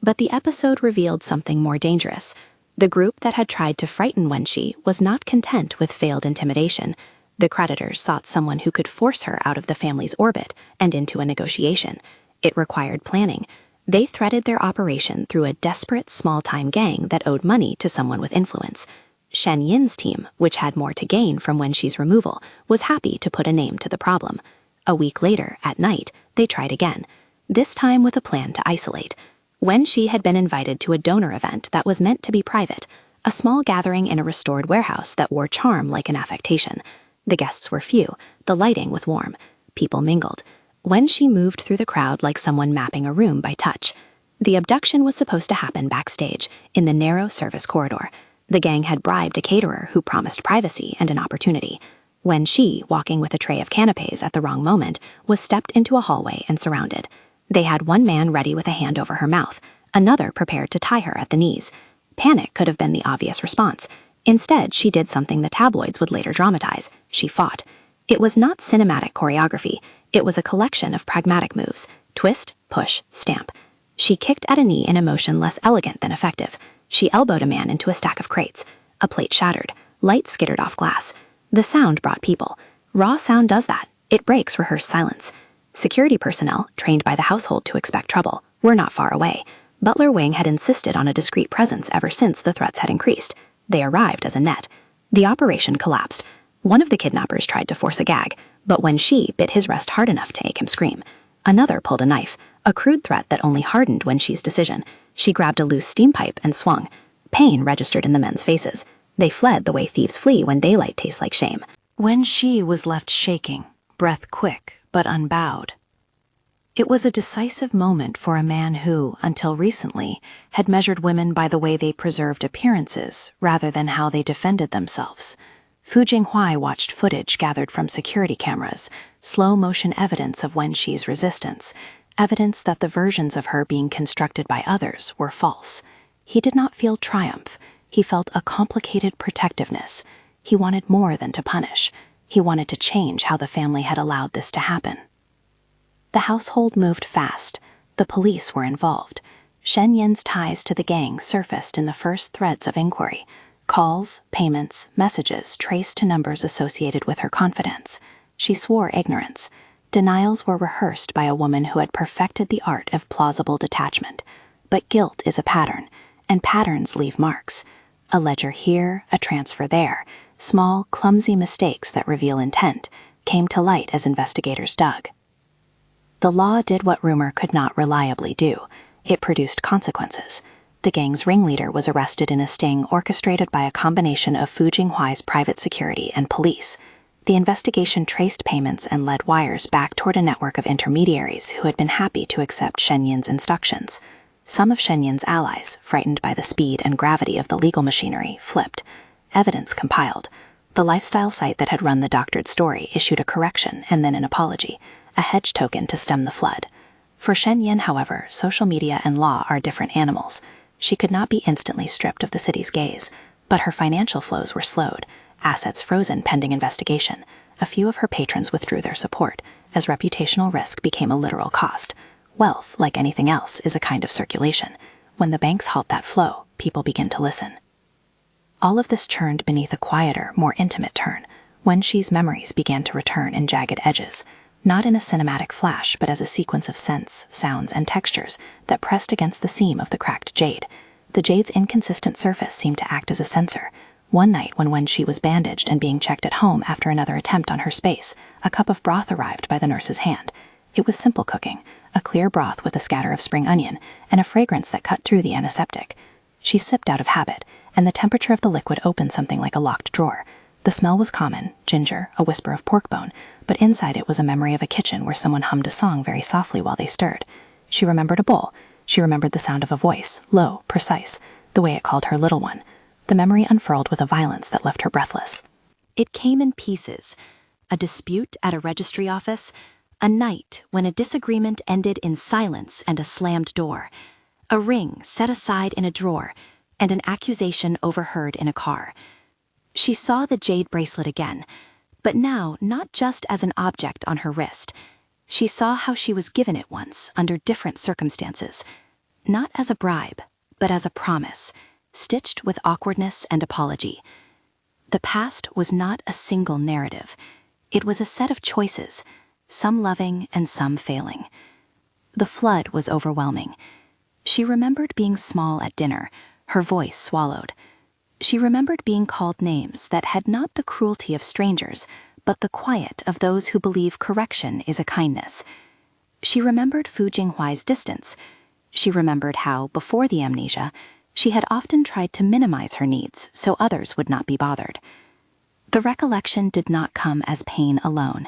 Speaker 1: But the episode revealed something more dangerous. The group that had tried to frighten Wen Xi was not content with failed intimidation. The creditors sought someone who could force her out of the family's orbit and into a negotiation. It required planning. They threaded their operation through a desperate small-time gang that owed money to someone with influence. Shen Yin's team, which had more to gain from Wen Xi's removal, was happy to put a name to the problem. A week later, at night, they tried again, this time with a plan to isolate. Wen Xi had been invited to a donor event that was meant to be private, a small gathering in a restored warehouse that wore charm like an affectation. The guests were few, the lighting was warm. People mingled. Wen Xi moved through the crowd like someone mapping a room by touch. The abduction was supposed to happen backstage, in the narrow service corridor. The gang had bribed a caterer who promised privacy and an opportunity. Wen Xi, walking with a tray of canapes at the wrong moment, was stepped into a hallway and surrounded. They had one man ready with a hand over her mouth, another prepared to tie her at the knees. Panic could have been the obvious response. Instead, she did something the tabloids would later dramatize. She fought. It was not cinematic choreography. It was a collection of pragmatic moves. Twist, push, stamp. She kicked at a knee in a motion less elegant than effective. She elbowed a man into a stack of crates. A plate shattered. Light skittered off glass. The sound brought people. Raw sound does that. It breaks rehearsed silence. Security personnel, trained by the household to expect trouble, were not far away. Butler Wang had insisted on a discreet presence ever since the threats had increased. They arrived as a net. The operation collapsed. One of the kidnappers tried to force a gag, but Wen Xi bit his wrist hard enough to make him scream. Another pulled a knife, a crude threat that only hardened Wen Xi's decision. She grabbed a loose steam pipe and swung. Pain registered in the men's faces. They fled the way thieves flee when daylight tastes like shame.
Speaker 3: Wen Xi was left shaking, breath quick but unbowed. It was a decisive moment for a man who, until recently, had measured women by the way they preserved appearances rather than how they defended themselves. Fu Jinghuai watched footage gathered from security cameras, slow-motion evidence of Wen Xi's resistance, evidence that the versions of her being constructed by others were false. He did not feel triumph. He felt a complicated protectiveness. He wanted more than to punish. He wanted to change how the family had allowed this to happen. The household moved fast. The police were involved. Shen Yin's ties to the gang surfaced in the first threads of inquiry. Calls, payments, messages traced to numbers associated with her confidence. She swore ignorance. Denials were rehearsed by a woman who had perfected the art of plausible detachment. But guilt is a pattern, and patterns leave marks. A ledger here, a transfer there, small, clumsy mistakes that reveal intent, came to light as investigators dug. The law did what rumor could not reliably do. It produced consequences. The gang's ringleader was arrested in a sting orchestrated by a combination of Fu Jinghuai's private security and police. The investigation traced payments and led wires back toward a network of intermediaries who had been happy to accept Shen Yin's instructions.
Speaker 2: Some of Shenyin's allies, frightened by the speed and gravity of the legal machinery, flipped. Evidence compiled. The lifestyle site that had run the doctored story issued a correction and then an apology, a hedge token to stem the flood. For Shenyin, however, social media and law are different animals. She could not be instantly stripped of the city's gaze, but her financial flows were slowed, assets frozen pending investigation. A few of her patrons withdrew their support, as reputational risk became a literal cost. Wealth, like anything else, is a kind of circulation. When the banks halt that flow, people begin to listen. All of this churned beneath a quieter, more intimate turn. Wen Xi's memories began to return in jagged edges, not in a cinematic flash, but as a sequence of scents, sounds, and textures that pressed against the seam of the cracked jade. The jade's inconsistent surface seemed to act as a sensor. One night when Wen Xi was bandaged and being checked at home after another attempt on her space, a cup of broth arrived by the nurse's hand. It was simple cooking, a clear broth with a scatter of spring onion, and a fragrance that cut through the antiseptic. She sipped out of habit, and the temperature of the liquid opened something like a locked drawer. The smell was common, ginger, a whisper of pork bone, but inside it was a memory of a kitchen where someone hummed a song very softly while they stirred. She remembered a bowl. She remembered the sound of a voice, low, precise, the way it called her little one. The memory unfurled with a violence that left her breathless.
Speaker 1: It came in pieces. A dispute at a registry office, a night when a disagreement ended in silence and a slammed door, a ring set aside in a drawer, and an accusation overheard in a car. She saw the jade bracelet again, but now not just as an object on her wrist. She saw how she was given it once under different circumstances, not as a bribe, but as a promise, stitched with awkwardness and apology. The past was not a single narrative. It was a set of choices, some loving and some failing. The flood was overwhelming. She remembered being small at dinner, her voice swallowed. She remembered being called names that had not the cruelty of strangers, but the quiet of those who believe correction is a kindness. She remembered Fu Jinghuai's distance. She remembered how, before the amnesia, she had often tried to minimize her needs so others would not be bothered. The recollection did not come as pain alone.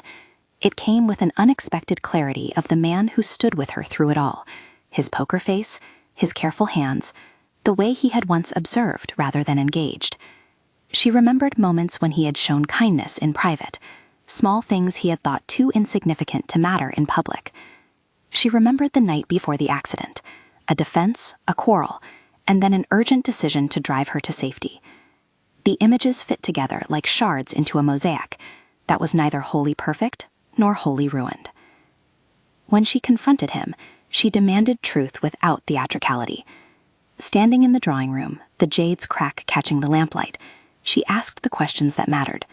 Speaker 1: It came with an unexpected clarity of the man who stood with her through it all, his poker face, his careful hands, the way he had once observed rather than engaged. She remembered moments when he had shown kindness in private, small things he had thought too insignificant to matter in public. She remembered the night before the accident, a defense, a quarrel, and then an urgent decision to drive her to safety. The images fit together like shards into a mosaic that was neither wholly perfect nor wholly ruined. When she confronted him, she demanded truth without theatricality. Standing in the drawing room, the jade's crack catching the lamplight, she asked the questions that mattered.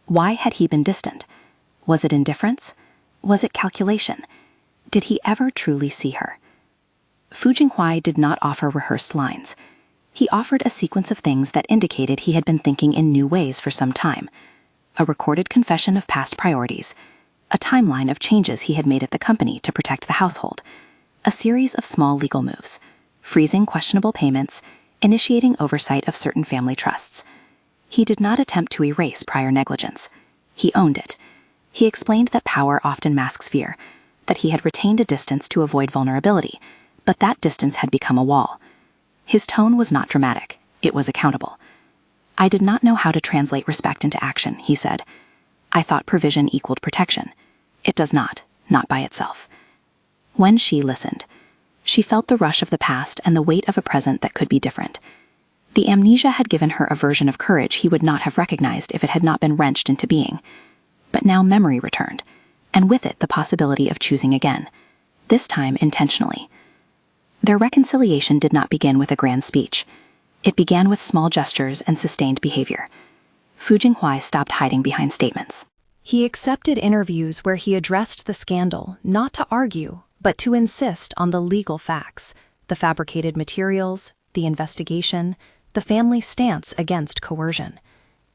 Speaker 1: Why had he been distant? Was it indifference? Was it calculation? Did he ever truly see her? Fu Jinghuai did not offer rehearsed lines. He offered a sequence of things that indicated he had been thinking in new ways for some time. A recorded confession of past priorities, a timeline of changes he had made at the company to protect the household, a series of small legal moves, freezing questionable payments, initiating oversight of certain family trusts. He did not attempt to erase prior negligence. He owned it. He explained that power often masks fear, that he had retained a distance to avoid vulnerability, but that distance had become a wall. His tone was not dramatic. It was accountable. I did not know how to translate respect into action, he said. I thought provision equaled protection. It does not by itself. Wen Xi listened. She felt the rush of the past and the weight of a present that could be different. The amnesia had given her a version of courage he would not have recognized if it had not been wrenched into being. But now memory returned, and with it the possibility of choosing again, this time intentionally. Their reconciliation did not begin with a grand speech. It began with small gestures and sustained behavior. Fu Jinghuai stopped hiding behind statements.
Speaker 3: He accepted interviews where he addressed the scandal, not to argue, but to insist on the legal facts, the fabricated materials, the investigation, the family stance against coercion.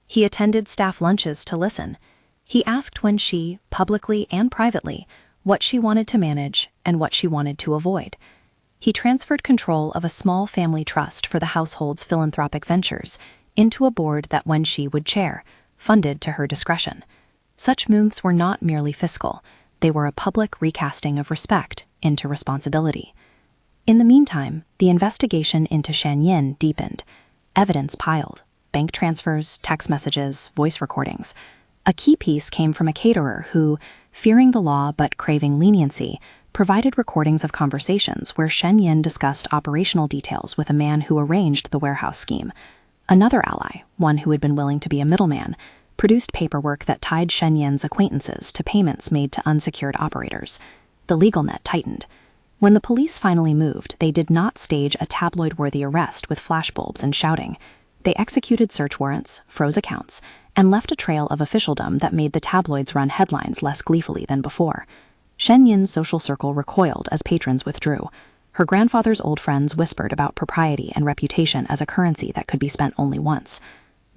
Speaker 3: He attended staff lunches to listen. He asked Wen Xi, publicly and privately, what she wanted to manage and what she wanted to avoid. He transferred control of a small family trust for the household's philanthropic ventures into a board that Wen Xi would chair, funded to her discretion. Such moves were not merely fiscal. They were a public recasting of respect into responsibility.
Speaker 1: In the meantime, the investigation into Shen Yin deepened. Evidence piled: bank transfers, text messages, voice recordings. A key piece came from a caterer who, fearing the law but craving leniency, provided recordings of conversations where Shen Yin discussed operational details with a man who arranged the warehouse scheme. Another ally, one who had been willing to be a middleman, produced paperwork that tied Shen Yin's acquaintances to payments made to unsecured operators. The legal net tightened. When the police finally moved, they did not stage a tabloid-worthy arrest with flashbulbs and shouting. They executed search warrants, froze accounts, and left a trail of officialdom that made the tabloids run headlines less gleefully than before. Shen Yin's social circle recoiled as patrons withdrew. Her grandfather's old friends whispered about propriety and reputation as a currency that could be spent only once.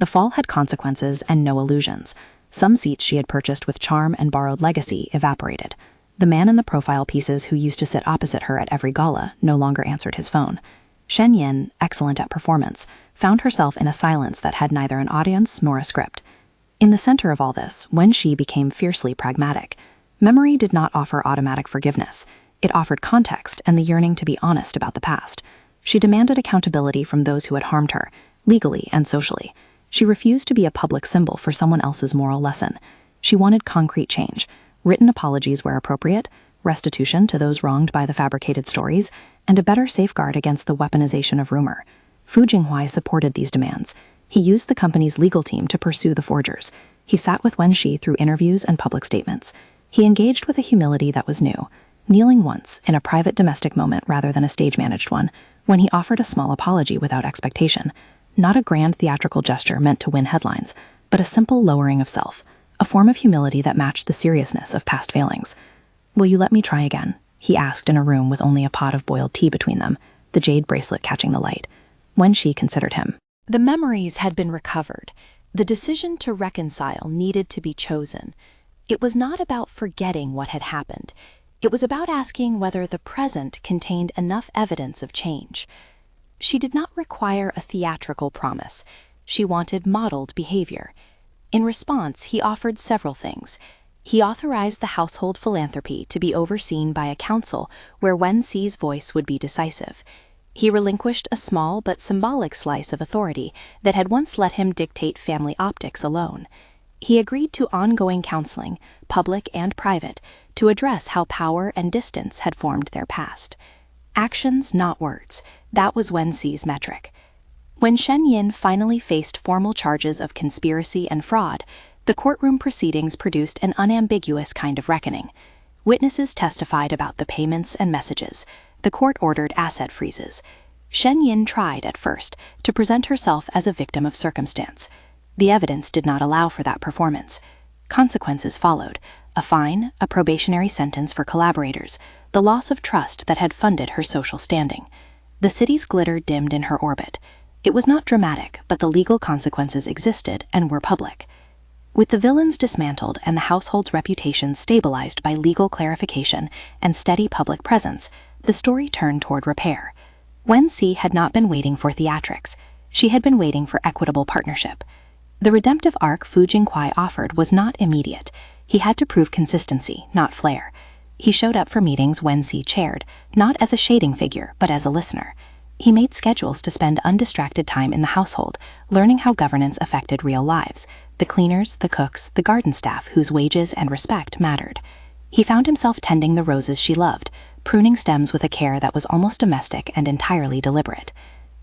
Speaker 1: The fall had consequences and no illusions. Some seats she had purchased with charm and borrowed legacy evaporated. The man in the profile pieces who used to sit opposite her at every gala no longer answered his phone. Shen Yin, excellent at performance, found herself in a silence that had neither an audience nor a script. In the center of all this, Wen Xi became fiercely pragmatic. Memory did not offer automatic forgiveness. It offered context and the yearning to be honest about the past. She demanded accountability from those who had harmed her, legally and socially. She refused to be a public symbol for someone else's moral lesson. She wanted concrete change: written apologies where appropriate, restitution to those wronged by the fabricated stories, and a better safeguard against the weaponization of rumor. Fu Jinghuai supported these demands. He used the company's legal team to pursue the forgers. He sat with Wen Xi through interviews and public statements. He engaged with a humility that was new, kneeling once in a private domestic moment rather than a stage-managed one, when he offered a small apology without expectation. Not a grand theatrical gesture meant to win headlines, but a simple lowering of self, a form of humility that matched the seriousness of past failings. "Will you let me try again?" he asked in a room with only a pot of boiled tea between them, the jade bracelet catching the light. Wen Xi considered him.
Speaker 2: The memories had been recovered. The decision to reconcile needed to be chosen. It was not about forgetting what had happened. It was about asking whether the present contained enough evidence of change. She did not require a theatrical promise. She wanted modeled behavior. In response, he offered several things. He authorized the household philanthropy to be overseen by a council where Wen Xi's voice would be decisive. He relinquished a small but symbolic slice of authority that had once let him dictate family optics alone. He agreed to ongoing counseling, public and private, to address how power and distance had formed their past. Actions, not words. That was Wen Xi's metric. When Shen Yin finally faced formal charges of conspiracy and fraud, the courtroom proceedings produced an unambiguous kind of reckoning. Witnesses testified about the payments and messages. The court ordered asset freezes. Shen Yin tried, at first, to present herself as a victim of circumstance. The evidence did not allow for that performance. Consequences followed: a fine, a probationary sentence for collaborators, the loss of trust that had funded her social standing. The city's glitter dimmed in her orbit. It was not dramatic, but the legal consequences existed and were public. With the villains dismantled and the household's reputation stabilized by legal clarification and steady public presence, the story turned toward repair. Wen Xi had not been waiting for theatrics. She had been waiting for equitable partnership. The redemptive arc Fu Jinghuai offered was not immediate. He had to prove consistency, not flair. He showed up for meetings Wen Xi chaired, not as a shading figure, but as a listener. He made schedules to spend undistracted time in the household, learning how governance affected real lives: the cleaners, the cooks, the garden staff whose wages and respect mattered. He found himself tending the roses she loved, pruning stems with a care that was almost domestic and entirely deliberate.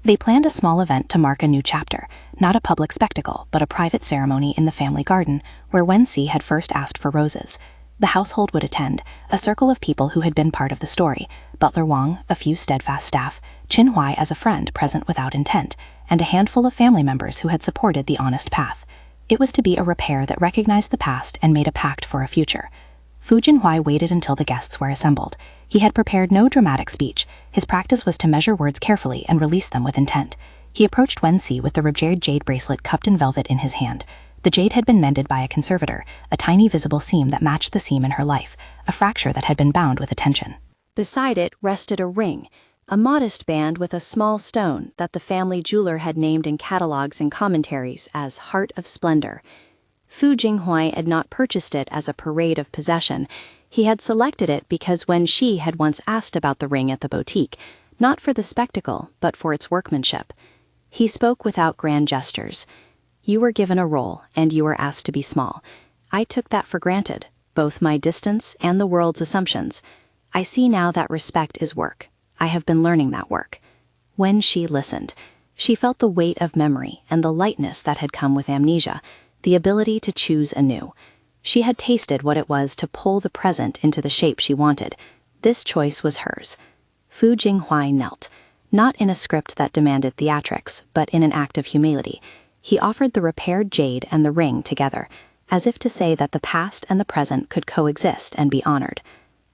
Speaker 2: They planned a small event to mark a new chapter, not a public spectacle, but a private ceremony in the family garden, where Wen Xi had first asked for roses. The household would attend, a circle of people who had been part of the story: Butler Wang, a few steadfast staff, Qin Huai as a friend present without intent, and a handful of family members who had supported the honest path. It was to be a repair that recognized the past and made a pact for a future. Fu Jinhuai waited until the guests were assembled. He had prepared no dramatic speech. His practice was to measure words carefully and release them with intent. He approached Wen Xi with the repaired jade bracelet cupped in velvet in his hand. The jade had been mended by a conservator, a tiny visible seam that matched the seam in her life, a fracture that had been bound with attention.
Speaker 1: Beside it rested a ring, a modest band with a small stone that the family jeweler had named in catalogs and commentaries as Heart of Splendor. Fu Jinghuai had not purchased it as a parade of possession.
Speaker 2: He had selected it because Wen Xi had once asked about the ring at the boutique, not for the spectacle, but for its workmanship. He spoke without grand gestures. "You were given a role, and you were asked to be small. I took that for granted, both my distance and the world's assumptions. I see now that respect is work. I have been learning that work." When she listened, she felt the weight of memory and the lightness that had come with amnesia, the ability to choose anew. She had tasted what it was to pull the present into the shape she wanted. This choice was hers. Fu Jinghuai knelt, not in a script that demanded theatrics, but in an act of humility. He offered the repaired jade and the ring together, as if to say that the past and the present could coexist and be honored.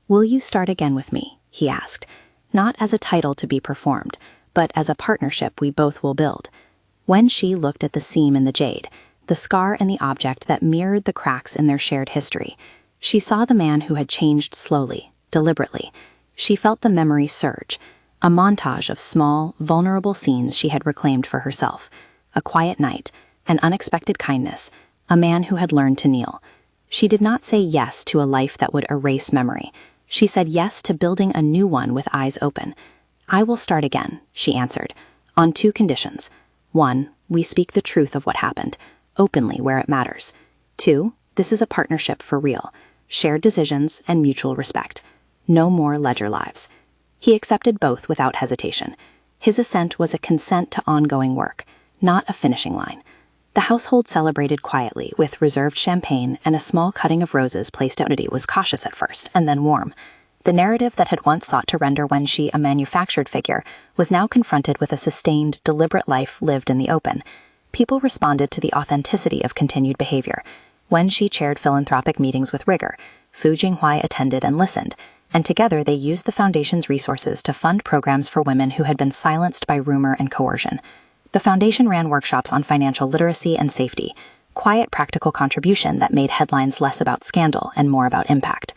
Speaker 2: "Will you start again with me?" he asked, not as a title to be performed, but as a partnership we both will build. When she looked at the seam in the jade, the scar and the object that mirrored the cracks in their shared history, she saw the man who had changed slowly, deliberately. She felt the memory surge, a montage of small, vulnerable scenes she had reclaimed for herself. A quiet night, an unexpected kindness, a man who had learned to kneel. She did not say yes to a life that would erase memory. She said yes to building a new one with eyes open. "I will start again," she answered, "on 2 conditions. 1, we speak the truth of what happened, openly where it matters. 2, this is a partnership for real, shared decisions and mutual respect. No more ledger lives." He accepted both without hesitation. His assent was a consent to ongoing work, not a finishing line. The household celebrated quietly, with reserved champagne and a small cutting of roses placed out. It was cautious at first, and then warm. The narrative that had once sought to render Wen Xi a manufactured figure was now confronted with a sustained, deliberate life lived in the open. People responded to the authenticity of continued behavior. Wen Xi chaired philanthropic meetings with rigor. Fu Jinghuai attended and listened, and together they used the foundation's resources to fund programs for women who had been silenced by rumor and coercion. The foundation ran workshops on financial literacy and safety, quiet practical contribution that made headlines less about scandal and more about impact.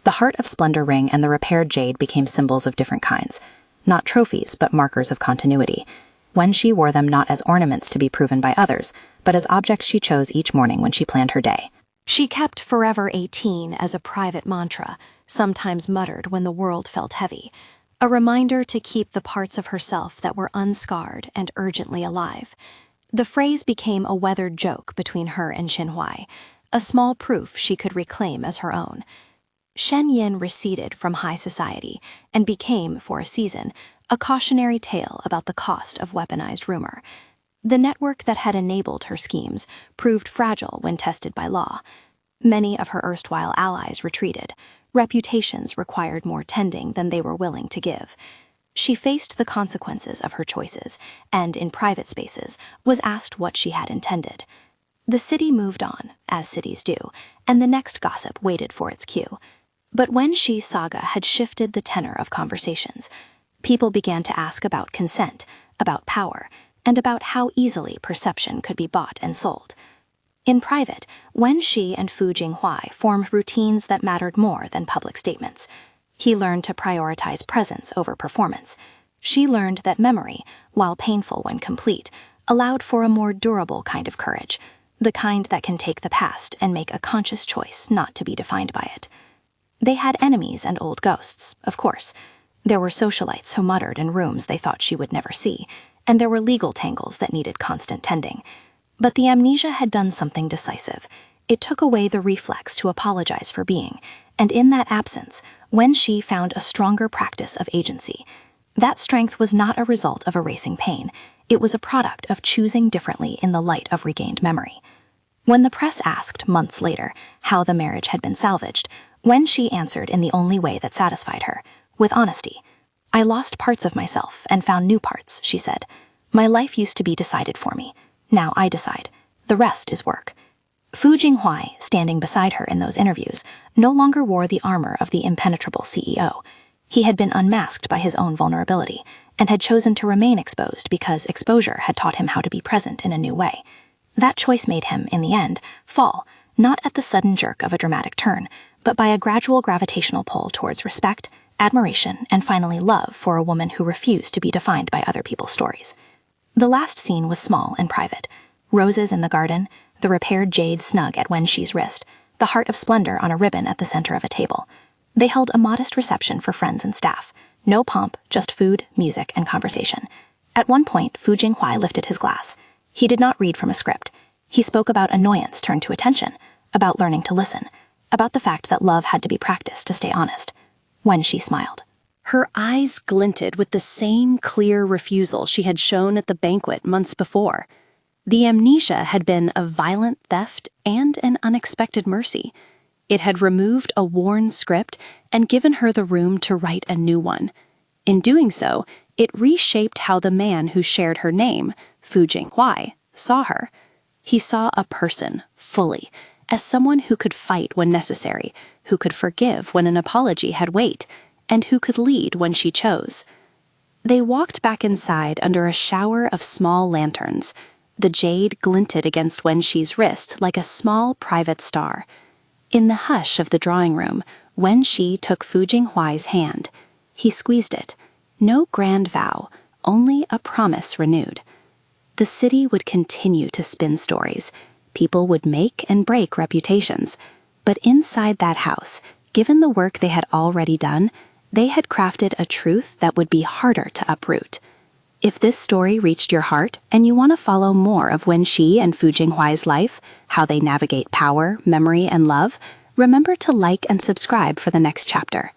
Speaker 2: The Heart of Splendor ring and the repaired jade became symbols of different kinds, not trophies but markers of continuity. When she wore them not as ornaments to be proven by others, but as objects she chose each morning when she planned her day.
Speaker 1: She kept Forever 18 as a private mantra, sometimes muttered when the world felt heavy, a reminder to keep the parts of herself that were unscarred and urgently alive. The phrase became a weathered joke between her and Xinhuai, a small proof she could reclaim as her own. Shen Yin receded from high society and became, for a season, a cautionary tale about the cost of weaponized rumor. The network that had enabled her schemes proved fragile when tested by law. Many of her erstwhile allies retreated. Reputations required more tending than they were willing to give. She faced the consequences of her choices, and in private spaces was asked what she had intended. The city moved on, as cities do, and the next gossip waited for its cue. But Wen Xi's saga had shifted the tenor of conversations. People began to ask about consent, about power, and about how easily perception could be bought and sold. In private, Wen Xi and Fu Jinghuai formed routines that mattered more than public statements. He learned to prioritize presence over performance. She learned that memory, while painful when complete, allowed for a more durable kind of courage, the kind that can take the past and make a conscious choice not to be defined by it. They had enemies and old ghosts, of course. There were socialites who muttered in rooms they thought she would never see, and there were legal tangles that needed constant tending. But the amnesia had done something decisive. It took away the reflex to apologize for being, and in that absence, Wen Xi found a stronger practice of agency. That strength was not a result of erasing pain. It was a product of choosing differently in the light of regained memory. When the press asked, months later, how the marriage had been salvaged, Wen Xi answered in the only way that satisfied her, with honesty. "I lost parts of myself and found new parts," she said. "My life used to be decided for me. Now I decide. The rest is work." Fu Jinghuai, standing beside her in those interviews, no longer wore the armor of the impenetrable CEO. He had been unmasked by his own vulnerability, and had chosen to remain exposed because exposure had taught him how to be present in a new way. That choice made him, in the end, fall, not at the sudden jerk of a dramatic turn, but by a gradual gravitational pull towards respect, admiration, and finally love for a woman who refused to be defined by other people's stories. The last scene was small and private. Roses in the garden, the repaired jade snug at Wen Xi's wrist, the Heart of Splendor on a ribbon at the center of a table.
Speaker 4: They held a modest reception for friends and staff. No pomp, just food, music, and conversation. At one point, Fu Jinghuai lifted his glass. He did not read from a script. He spoke about annoyance turned to attention, about learning to listen, about the fact that love had to be practiced to stay honest. Wen Xi smiled.
Speaker 1: Her eyes glinted with the same clear refusal she had shown at the banquet months before. The amnesia had been a violent theft and an unexpected mercy. It had removed a worn script and given her the room to write a new one. In doing so, it reshaped how the man who shared her name, Fu Jinghuai, saw her. He saw a person, fully, as someone who could fight when necessary, who could forgive when an apology had weight, and who could lead when she chose. They walked back inside under a shower of small lanterns. The jade glinted against Wen Xi's wrist like a small private star. In the hush of the drawing room, Wen Xi took Fu Jinghuai's hand. He squeezed it. No grand vow, only a promise renewed. The city would continue to spin stories. People would make and break reputations. But inside that house, given the work they had already done, they had crafted a truth that would be harder to uproot. If this story reached your heart and you want to follow more of Wen Xi and Fu Jinghuai's life, how they navigate power, memory, and love, remember to like and subscribe for the next chapter.